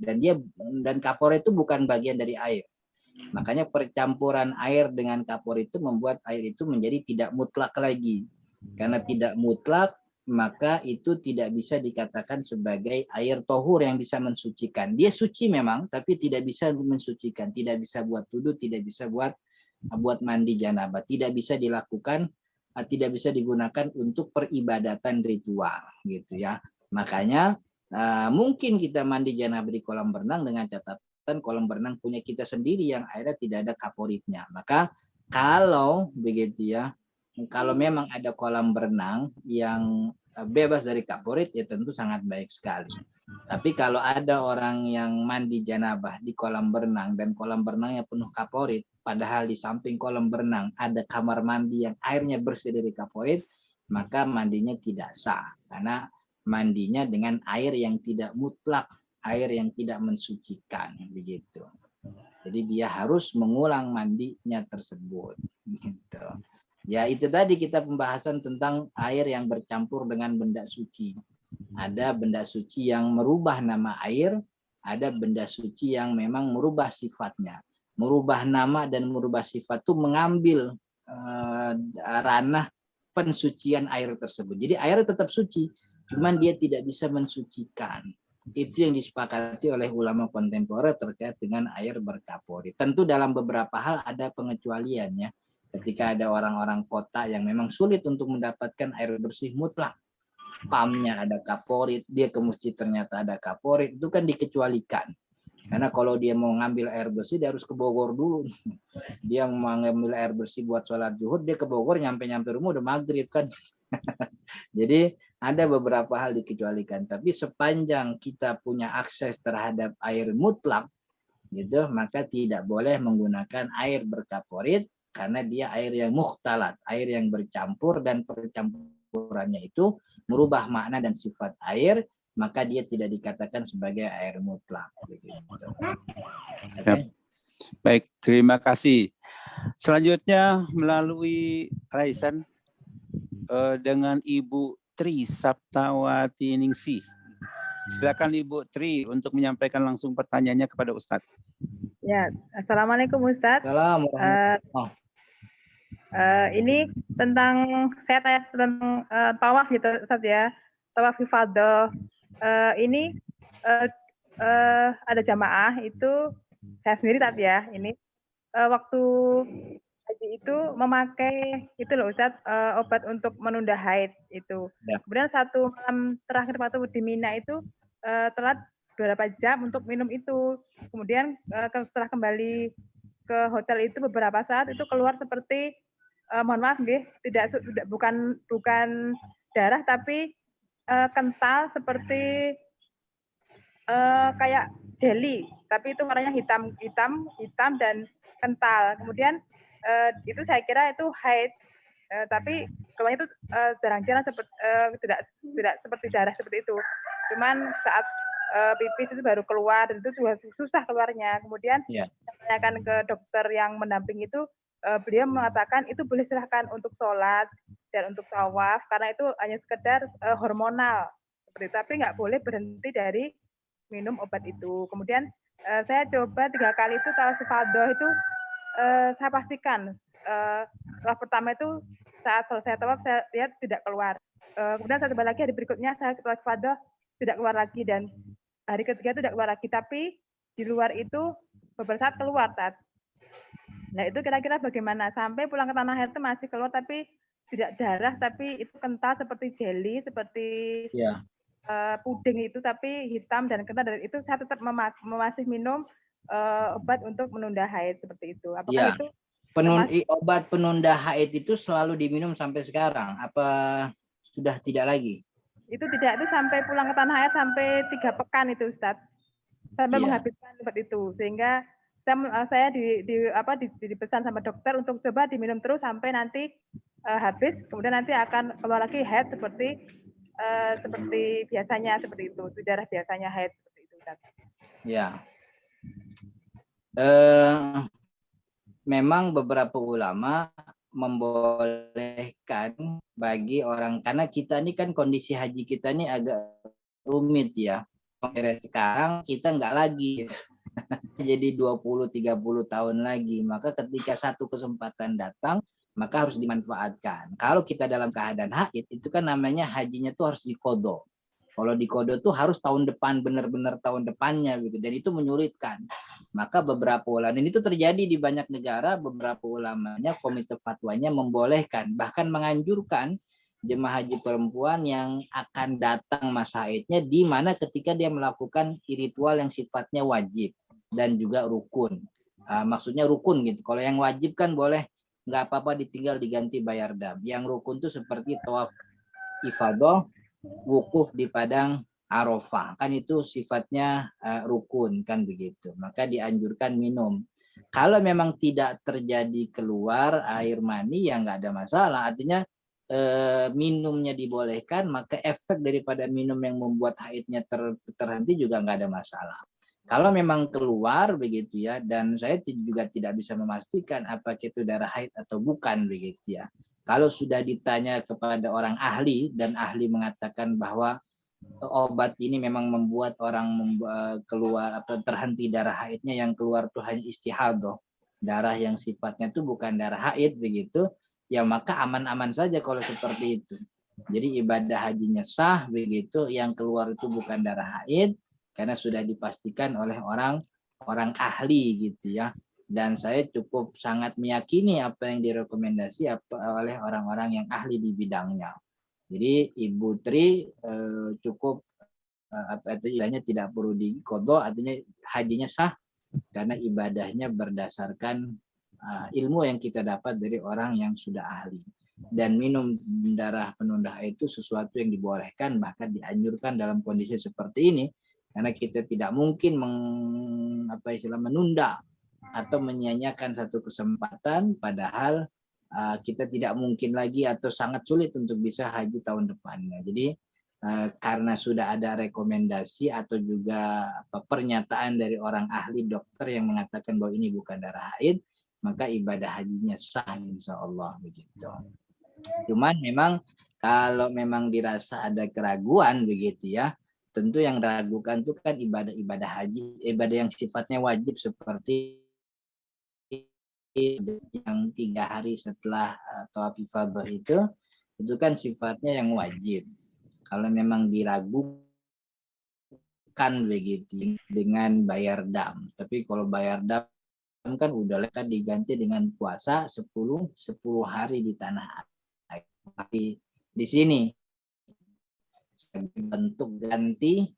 Speaker 4: Dan kaporit itu bukan bagian dari air. Makanya percampuran air dengan kaporit itu membuat air itu menjadi tidak mutlak lagi. Karena tidak mutlak, maka itu tidak bisa dikatakan sebagai air tohur yang bisa mensucikan. Dia suci memang, tapi tidak bisa mensucikan. Tidak bisa buat wudu, tidak bisa buat mandi janabah, tidak bisa dilakukan, tidak bisa digunakan untuk peribadatan ritual gitu ya. Makanya mungkin kita mandi janabah di kolam berenang dengan catatan kolam berenang punya kita sendiri yang airnya tidak ada kaporitnya. Maka kalau begitu ya, kalau memang ada kolam berenang yang bebas dari kaporit ya tentu sangat baik sekali. Tapi kalau ada orang yang mandi janabah di kolam berenang dan kolam berenangnya penuh kaporit, padahal di samping kolam berenang ada kamar mandi yang airnya bersih dari kaporit, maka mandinya tidak sah. Karena mandinya dengan air yang tidak mutlak, air yang tidak mensucikan. Begitu. Jadi dia harus mengulang mandinya tersebut. Gitu. Ya itu tadi kita pembahasan tentang air yang bercampur dengan benda suci. Ada benda suci yang merubah nama air, ada benda suci yang memang merubah sifatnya. Merubah nama dan merubah sifat itu mengambil ranah pensucian air tersebut. Jadi air tetap suci, cuman dia tidak bisa mensucikan. Itu yang disepakati oleh ulama kontemporer terkait dengan air berkaporit. Tentu dalam beberapa hal ada pengecualiannya. Ketika ada orang-orang kota yang memang sulit untuk mendapatkan air bersih mutlak, pumpnya ada kaporit, dia ke masjid ternyata ada kaporit, itu kan dikecualikan. Karena kalau dia mau ngambil air bersih, dia harus ke Bogor dulu. Dia mau ngambil air bersih buat sholat zuhur, dia ke Bogor, nyampe rumah udah maghrib kan. Jadi ada beberapa hal dikecualikan. Tapi sepanjang kita punya akses terhadap air mutlak, gitu, maka tidak boleh menggunakan air berkaporit, karena dia air yang mukhtalat, air yang bercampur, dan percampurannya itu merubah makna dan sifat air, maka dia tidak dikatakan sebagai air mutlak.
Speaker 2: Okay. Baik, terima kasih. Selanjutnya melalui Raisan dengan Ibu Tri Saptawati Ningsih. Silakan Ibu Tri untuk menyampaikan langsung pertanyaannya kepada Ustadz.
Speaker 6: Ya, Assalamualaikum Ustadz.
Speaker 4: Assalamualaikum.
Speaker 6: Ini tentang saya tanya tentang tawaf gitu Ustadz ya, tawaf ifadah. Ini ada jamaah itu saya sendiri tapi ya ini waktu haji itu memakai itu loh Ustadz obat untuk menunda haid itu. Ya. Kemudian satu malam terakhir waktu di Mina itu telat beberapa jam untuk minum itu. Kemudian setelah kembali ke hotel itu beberapa saat itu keluar seperti mohon maaf nggih, bukan darah tapi kental seperti kayak jelly, tapi itu warnanya hitam dan kental. Kemudian itu saya kira itu haid, tapi keluarnya itu jarang-jarang tidak seperti darah seperti itu. Cuman saat pipis itu baru keluar dan itu juga susah keluarnya. Kemudian saya tanyakan ke dokter yang mendamping itu, beliau mengatakan itu boleh silahkan untuk sholat dan untuk tawaf karena itu hanya sekedar hormonal seperti itu, tapi nggak boleh berhenti dari minum obat itu. Kemudian saya coba 3 kali itu tawaf ifadah itu saya pastikan tawaf pertama itu saat selesai tawaf saya lihat tidak keluar. kemudian satu lagi hari berikutnya saya tawaf ifadah tidak keluar lagi, dan hari ketiga itu tidak keluar lagi, tapi di luar itu beberapa saat keluar, Tat. Nah itu kira-kira bagaimana? Sampai pulang ke tanah air itu masih keluar, tapi tidak darah, tapi itu kental seperti jelly, seperti
Speaker 4: Ya.
Speaker 6: puding itu, tapi hitam dan kental. Dan itu saya tetap masih minum obat untuk menunda haid seperti itu. Apakah
Speaker 4: Ya.
Speaker 6: itu
Speaker 4: Obat penunda haid itu selalu diminum sampai sekarang? Apa sudah tidak lagi?
Speaker 6: Itu tidak, itu sampai pulang ke tanah air sampai 3 pekan itu, Ustadz. Sampai menghabiskan obat itu, sehingga saya dipesan sama dokter untuk coba diminum terus sampai nanti habis, kemudian nanti akan keluar lagi haid seperti biasanya, seperti itu, darah biasanya haid seperti itu, Ustadz.
Speaker 4: Ya. Memang beberapa ulama membolehkan bagi orang, karena kita ini kan kondisi haji kita ini agak rumit ya. Sekarang kita nggak lagi jadi 20-30 tahun lagi, maka ketika satu kesempatan datang maka harus dimanfaatkan. Kalau kita dalam keadaan haid itu kan namanya hajinya tuh harus diqodho. Kalau diqodho tuh harus tahun depan, benar-benar tahun depannya gitu, dan itu menyulitkan. Maka beberapa ulama, dan itu terjadi di banyak negara, beberapa ulamanya, komite fatwanya membolehkan, bahkan menganjurkan jemaah haji perempuan yang akan datang masa haidnya, di mana ketika dia melakukan ritual yang sifatnya wajib dan juga rukun. Maksudnya rukun gitu. Kalau yang wajib kan boleh nggak apa-apa ditinggal diganti bayar dam. Yang rukun tuh seperti tawaf ifadah, wukuf di padang Arafah, kan itu sifatnya rukun kan begitu. Maka dianjurkan minum. Kalau memang tidak terjadi keluar air mani ya nggak ada masalah. Artinya minumnya dibolehkan, maka efek daripada minum yang membuat haidnya terhenti juga nggak ada masalah. Kalau memang keluar begitu ya, dan saya juga tidak bisa memastikan apakah itu darah haid atau bukan begitu ya. Kalau sudah ditanya kepada orang ahli dan ahli mengatakan bahwa obat ini memang membuat orang keluar atau terhenti darah haidnya, yang keluar tuh hanya istihadah, darah yang sifatnya itu bukan darah haid begitu, ya maka aman-aman saja kalau seperti itu. Jadi ibadah hajinya sah begitu, yang keluar itu bukan darah haid karena sudah dipastikan oleh orang ahli gitu ya. Dan saya cukup sangat meyakini apa yang direkomendasi oleh orang-orang yang ahli di bidangnya. Jadi Ibu Tri cukup istilahnya tidak perlu diqodho, artinya hajinya sah karena ibadahnya berdasarkan ilmu yang kita dapat dari orang yang sudah ahli. Dan minum darah penunda haid itu sesuatu yang dibolehkan, bahkan dianjurkan dalam kondisi seperti ini, karena kita tidak mungkin menunda atau menyia-nyiakan satu kesempatan, padahal kita tidak mungkin lagi atau sangat sulit untuk bisa haji tahun depannya. Jadi karena sudah ada rekomendasi atau juga pernyataan dari orang ahli dokter yang mengatakan bahwa ini bukan darah haid, maka ibadah hajinya sah insya Allah begitu. Cuman memang kalau memang dirasa ada keraguan begitu ya, tentu yang ragukan itu kan ibadah haji, ibadah yang sifatnya wajib seperti yang 3 hari setelah tawaf ifadah itu kan sifatnya yang wajib. Kalau memang diragukan begitu dengan bayar dam, tapi kalau bayar dam kan udah lekat diganti dengan puasa 10 hari di tanah air. Di sini bentuk ganti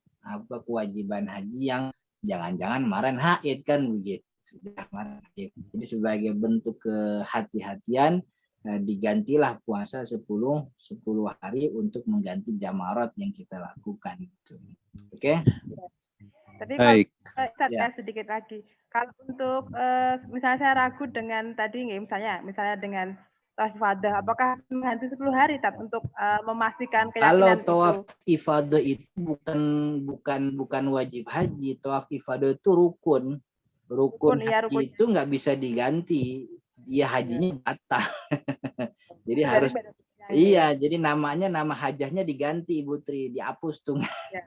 Speaker 4: kewajiban haji yang jangan-jangan kemarin haid kan begitu. Jadi sebagai bentuk kehati-hatian digantilah puasa 10 hari untuk mengganti jamarat yang kita lakukan itu. Oke?
Speaker 6: Tapi
Speaker 2: Baik.
Speaker 6: Kalau sedikit lagi. Kalau untuk misalnya saya ragu dengan tadi misalnya dengan tawaf ifadah, apakah mengganti 10 hari untuk memastikan keyakinan
Speaker 4: kalau
Speaker 6: itu?
Speaker 4: tawaf ifadah itu bukan wajib haji. Tawaf ifadah itu rukun haji rukun. Itu nggak bisa diganti, dia hajinya batal. Jadi harus jadi nama hajahnya diganti Ibu Tri, dihapus tuh. Ya.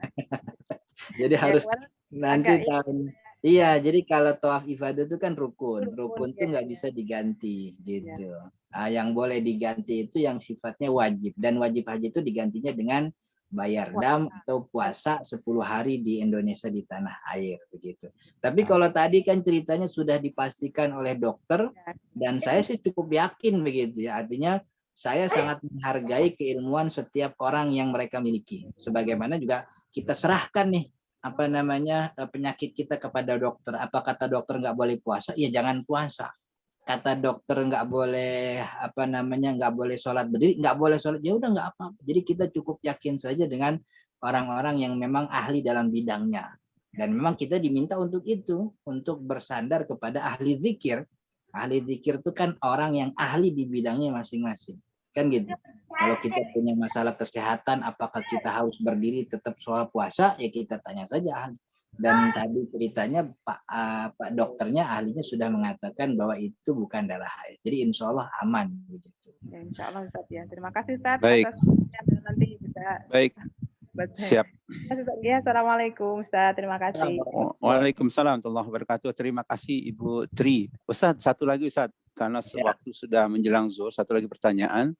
Speaker 4: Jadi harus nanti tahun jadi kalau tawaf ifadah itu kan rukun tuh nggak bisa diganti gitu. Yang boleh diganti itu yang sifatnya wajib, dan wajib haji itu digantinya dengan bayar dam atau puasa 10 hari di Indonesia di tanah air begitu. Tapi kalau tadi kan ceritanya sudah dipastikan oleh dokter, dan saya sih cukup yakin begitu ya. Artinya saya sangat menghargai keilmuan setiap orang yang mereka miliki. Sebagaimana juga kita serahkan nih penyakit kita kepada dokter. Apa kata dokter nggak boleh puasa? Ya jangan puasa. Kata dokter nggak boleh nggak boleh sholat berdiri, nggak boleh sholat, ya udah nggak apa-apa. Jadi kita cukup yakin saja dengan orang-orang yang memang ahli dalam bidangnya, dan memang kita diminta untuk itu, untuk bersandar kepada ahli zikir. Ahli zikir itu kan orang yang ahli di bidangnya masing-masing, kan gitu. Kalau kita punya masalah kesehatan, apakah kita harus berdiri tetap sholat puasa, ya kita tanya saja ahli. Dan tadi ceritanya Pak dokternya, ahlinya sudah mengatakan bahwa itu bukan darah haid. Jadi insya Allah aman begitu.
Speaker 6: Ya, insya Allah Ustaz ya. Terima kasih Ustaz.
Speaker 2: Baik.
Speaker 6: Atas nanti bisa.
Speaker 2: Baik. Siap.
Speaker 6: Ya, Assalamualaikum Ustaz. Terima kasih.
Speaker 2: Waalaikumsalam warahmatullahi wabarakatuh. Terima kasih Ibu Tri. Ustaz, satu lagi Ustaz, karena waktu sudah menjelang zuhur, satu lagi pertanyaan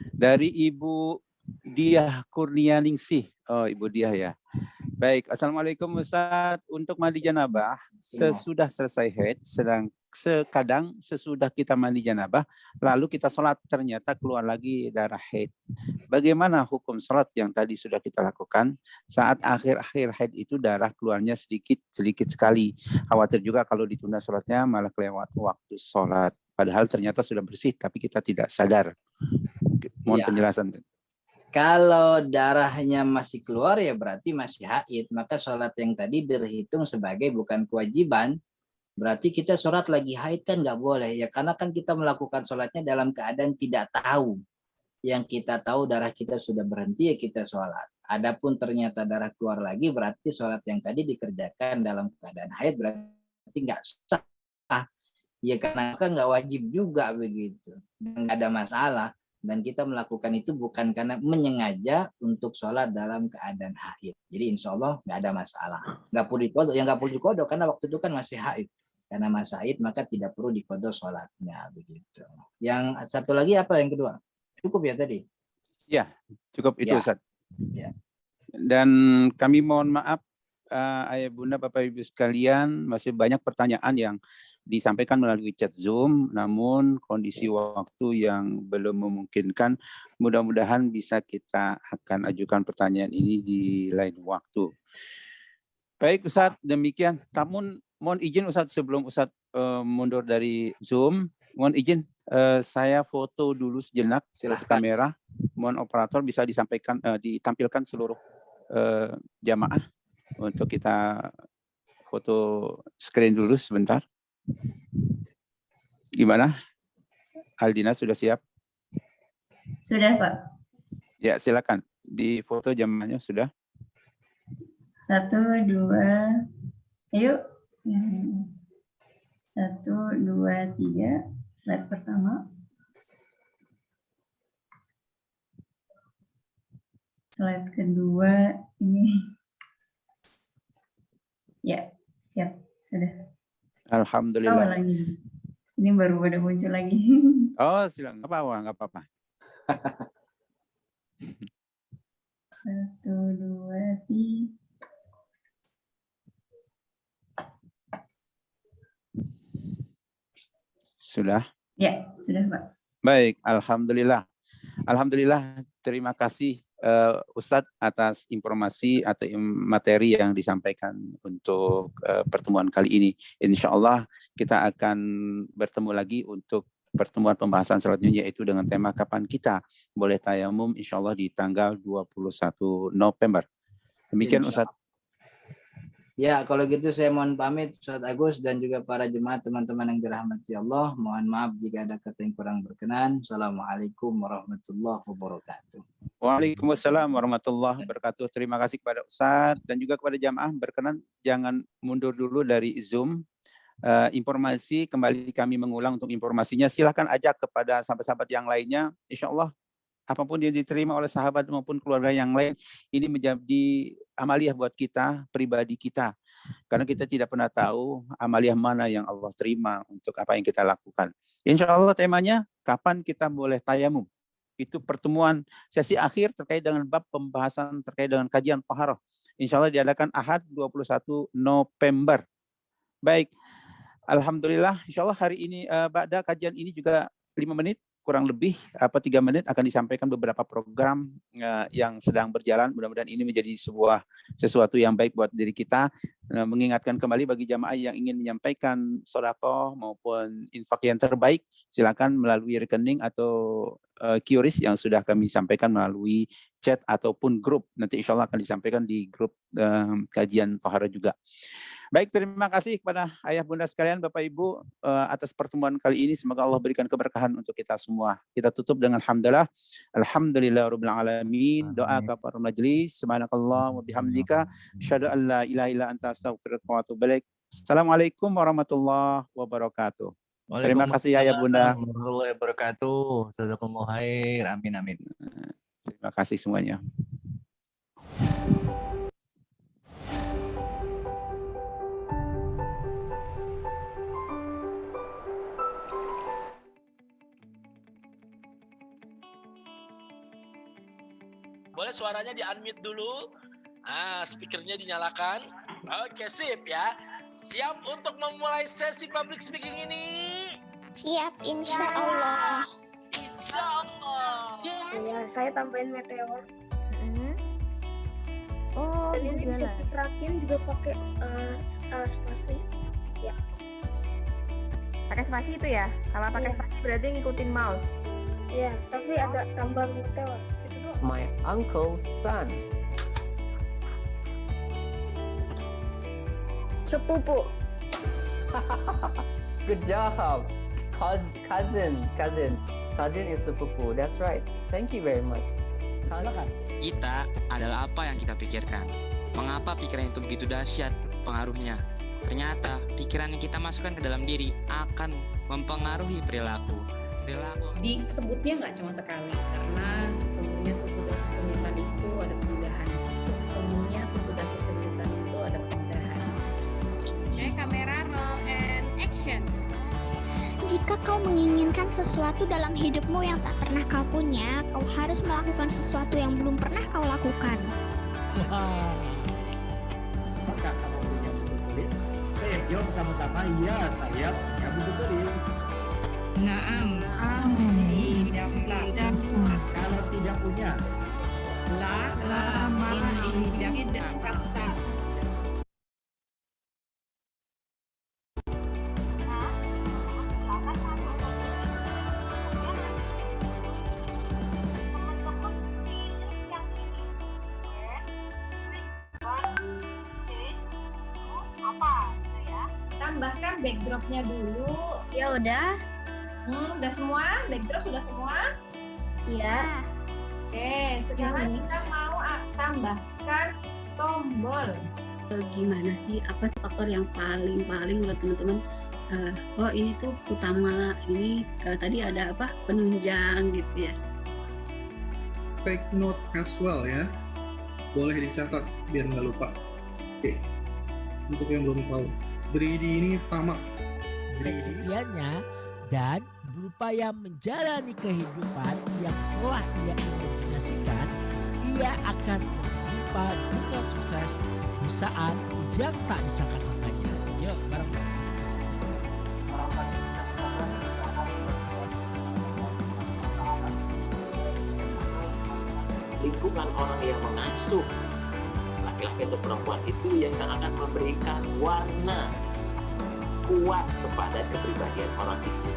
Speaker 2: dari Ibu Diah Kurnianingsih. Oh, Ibu Diah ya. Baik, Assalamualaikum Ustaz. Untuk mandi janabah, sesudah selesai haid, kadang sesudah kita mandi janabah, lalu kita sholat, ternyata keluar lagi darah haid. Bagaimana hukum sholat yang tadi sudah kita lakukan? Saat akhir-akhir haid itu darah keluarnya sedikit sekali. Khawatir juga kalau ditunda sholatnya malah kelewat waktu sholat. Padahal ternyata sudah bersih, tapi kita tidak sadar. Mohon penjelasan.
Speaker 4: Kalau darahnya masih keluar ya berarti masih haid, maka sholat yang tadi dihitung sebagai bukan kewajiban. Berarti kita sholat lagi haid kan nggak boleh ya, karena kan kita melakukan sholatnya dalam keadaan tidak tahu. Yang kita tahu darah kita sudah berhenti ya kita sholat. Adapun ternyata darah keluar lagi, berarti sholat yang tadi dikerjakan dalam keadaan haid berarti nggak sah. Ya karena kan nggak wajib juga begitu, nggak ada masalah. Dan kita melakukan itu bukan karena menyengaja untuk sholat dalam keadaan haid. Jadi insya Allah nggak ada masalah. Nggak perlu dikodok, yang nggak perlu dikodok karena waktu itu kan masih haid. Karena masih haid maka tidak perlu dikodok sholatnya begitu. Yang satu lagi apa yang kedua? Cukup ya tadi?
Speaker 2: Ya, cukup itu Ustaz.
Speaker 4: Ya.
Speaker 2: Dan kami mohon maaf Ayah Bunda Bapak Ibu sekalian, masih banyak pertanyaan yang disampaikan melalui chat Zoom, namun kondisi waktu yang belum memungkinkan, mudah-mudahan bisa kita akan ajukan pertanyaan ini di lain waktu. Baik Ustadz, demikian. Namun mohon izin Ustadz, sebelum Ustadz mundur dari Zoom, mohon izin saya foto dulu sejenak ke kamera. Mohon operator bisa disampaikan, ditampilkan seluruh jamaah untuk kita foto screen dulu sebentar. Gimana? Aldina sudah siap?
Speaker 7: Sudah, Pak.
Speaker 2: Ya, silakan. Di foto jamaahnya sudah.
Speaker 7: 1, 2, ayo. 1, 2, 3. Slide pertama. Slide kedua ini. Ya, siap. Sudah.
Speaker 2: Alhamdulillah.
Speaker 7: Oh, lagi. Ini baru pada muncul lagi.
Speaker 2: Oh, silakan. Nggak apa-apa.
Speaker 7: 1, 2, 3.
Speaker 2: Sudah?
Speaker 7: Ya, sudah, Pak.
Speaker 2: Baik, alhamdulillah. Alhamdulillah, terima kasih Ustadz atas informasi atau materi yang disampaikan untuk pertemuan kali ini. Insya Allah kita akan bertemu lagi untuk pertemuan pembahasan selanjutnya, yaitu dengan tema kapan kita boleh tayamum, insya Allah di tanggal 21 November. Demikian Ustadz.
Speaker 4: Ya, kalau gitu saya mohon pamit Ustaz Agus dan juga para jemaat teman-teman yang dirahmati Allah. Mohon maaf jika ada kata yang kurang berkenan. Assalamualaikum warahmatullahi wabarakatuh.
Speaker 2: Waalaikumsalam warahmatullahi wabarakatuh. Terima kasih kepada Ustaz dan juga kepada jamaah. Berkenan jangan mundur dulu dari Zoom. Informasi kembali kami mengulang untuk informasinya. Silakan ajak kepada sahabat-sahabat yang lainnya. Insya Allah apapun yang diterima oleh sahabat maupun keluarga yang lain, ini menjadi amaliyah buat kita, pribadi kita. Karena kita tidak pernah tahu amaliyah mana yang Allah terima untuk apa yang kita lakukan. Insya Allah temanya, kapan kita boleh tayamum. Itu pertemuan sesi akhir terkait dengan bab pembahasan terkait dengan kajian taharah. Insya Allah diadakan Ahad 21 November. Baik, alhamdulillah. Insya Allah hari ini pada kajian ini juga 5 menit kurang lebih 3 menit akan disampaikan beberapa program yang sedang berjalan. Mudah-mudahan ini menjadi sesuatu yang baik buat diri kita. Mengingatkan kembali bagi jamaah yang ingin menyampaikan sedekah maupun infak yang terbaik, silakan melalui rekening atau QRIS yang sudah kami sampaikan melalui chat ataupun grup. Nanti insya Allah akan disampaikan di grup kajian Tohara juga. Baik, terima kasih kepada ayah bunda sekalian, Bapak Ibu atas pertemuan kali ini. Semoga Allah berikan keberkahan untuk kita semua. Kita tutup dengan hamdalah. Alhamdulillahirabbil alamin. Doa kafarah majelis. Subhanakallah wa bihamdika asyhadu an la ilaha illa anta astaghfiruka wa atubu ilaik. Assalamualaikum warahmatullahi wabarakatuh. Terima kasih ayah bunda.
Speaker 5: Warahmatullahi wabarakatuh. Jazakumullah khair. Amin amin.
Speaker 2: Terima kasih semuanya.
Speaker 8: Boleh suaranya di-unmute dulu. Speakernya dinyalakan. Oke, sip ya. Siap untuk memulai sesi public speaking ini?
Speaker 1: Siap, insya Allah.
Speaker 8: Insya Allah.
Speaker 9: Ya, saya tambahin meteor.
Speaker 10: Oh,
Speaker 9: Dan ini bisa dikerakin juga pakai spasi. Ya.
Speaker 10: Pakai spasi itu ya? Kalau pakai
Speaker 9: Iya.
Speaker 10: spasi berarti ngikutin mouse.
Speaker 9: Iya, tapi ada tambah meteor. Itu doang.
Speaker 11: My uncle's son.
Speaker 1: Sepupu.
Speaker 11: Good job. Cousin is sepupu. That's right. Thank you very much.
Speaker 12: Silakan. Kita adalah apa yang kita pikirkan. Mengapa pikiran itu begitu dahsyat pengaruhnya? Ternyata pikiran yang kita masukkan ke dalam diri akan mempengaruhi perilaku.
Speaker 13: Disebutnya nggak cuma sekali, karena sesungguhnya sesudah kesulitan itu ada kemudahan. Sesungguhnya sesudah kesulitan itu ada kemudahan.
Speaker 14: Okay, kamera roll and action.
Speaker 1: Jika kau menginginkan sesuatu dalam hidupmu yang tak pernah kau punya, kau harus melakukan sesuatu yang belum pernah kau lakukan.
Speaker 15: Apakah kamu punya buku tulis? Jawab sama-sama, iya saya punya buku tulis.
Speaker 16: Naam. Tidak.
Speaker 15: Kalau tidak punya?
Speaker 16: La. Tidak.
Speaker 9: Tambahkan backdropnya dulu.
Speaker 1: Ya udah.
Speaker 9: Udah semua? Backdrop sudah semua?
Speaker 1: Iya.
Speaker 9: Oke, sekarang kita mau tambahkan tombol.
Speaker 17: Gimana sih, apa sih faktor yang paling menurut teman-teman? Oh ini tuh utama, ini tadi ada apa penunjang gitu ya.
Speaker 18: Take note as well ya, boleh dicatat biar nggak lupa. Oke, untuk yang belum tahu, greedy ini tamak.
Speaker 19: Kemudiannya dan berupaya menjalani kehidupan yang telah ia imajinasikan, ia akan berjumpa dengan sukses di saat yang tak disangka-sangkanya. Yuk, bareng-bareng.
Speaker 20: Lingkungan orang yang mengasuh laki-laki atau perempuan itu yang akan memberikan warna kuat kepada kepribadian orang itu.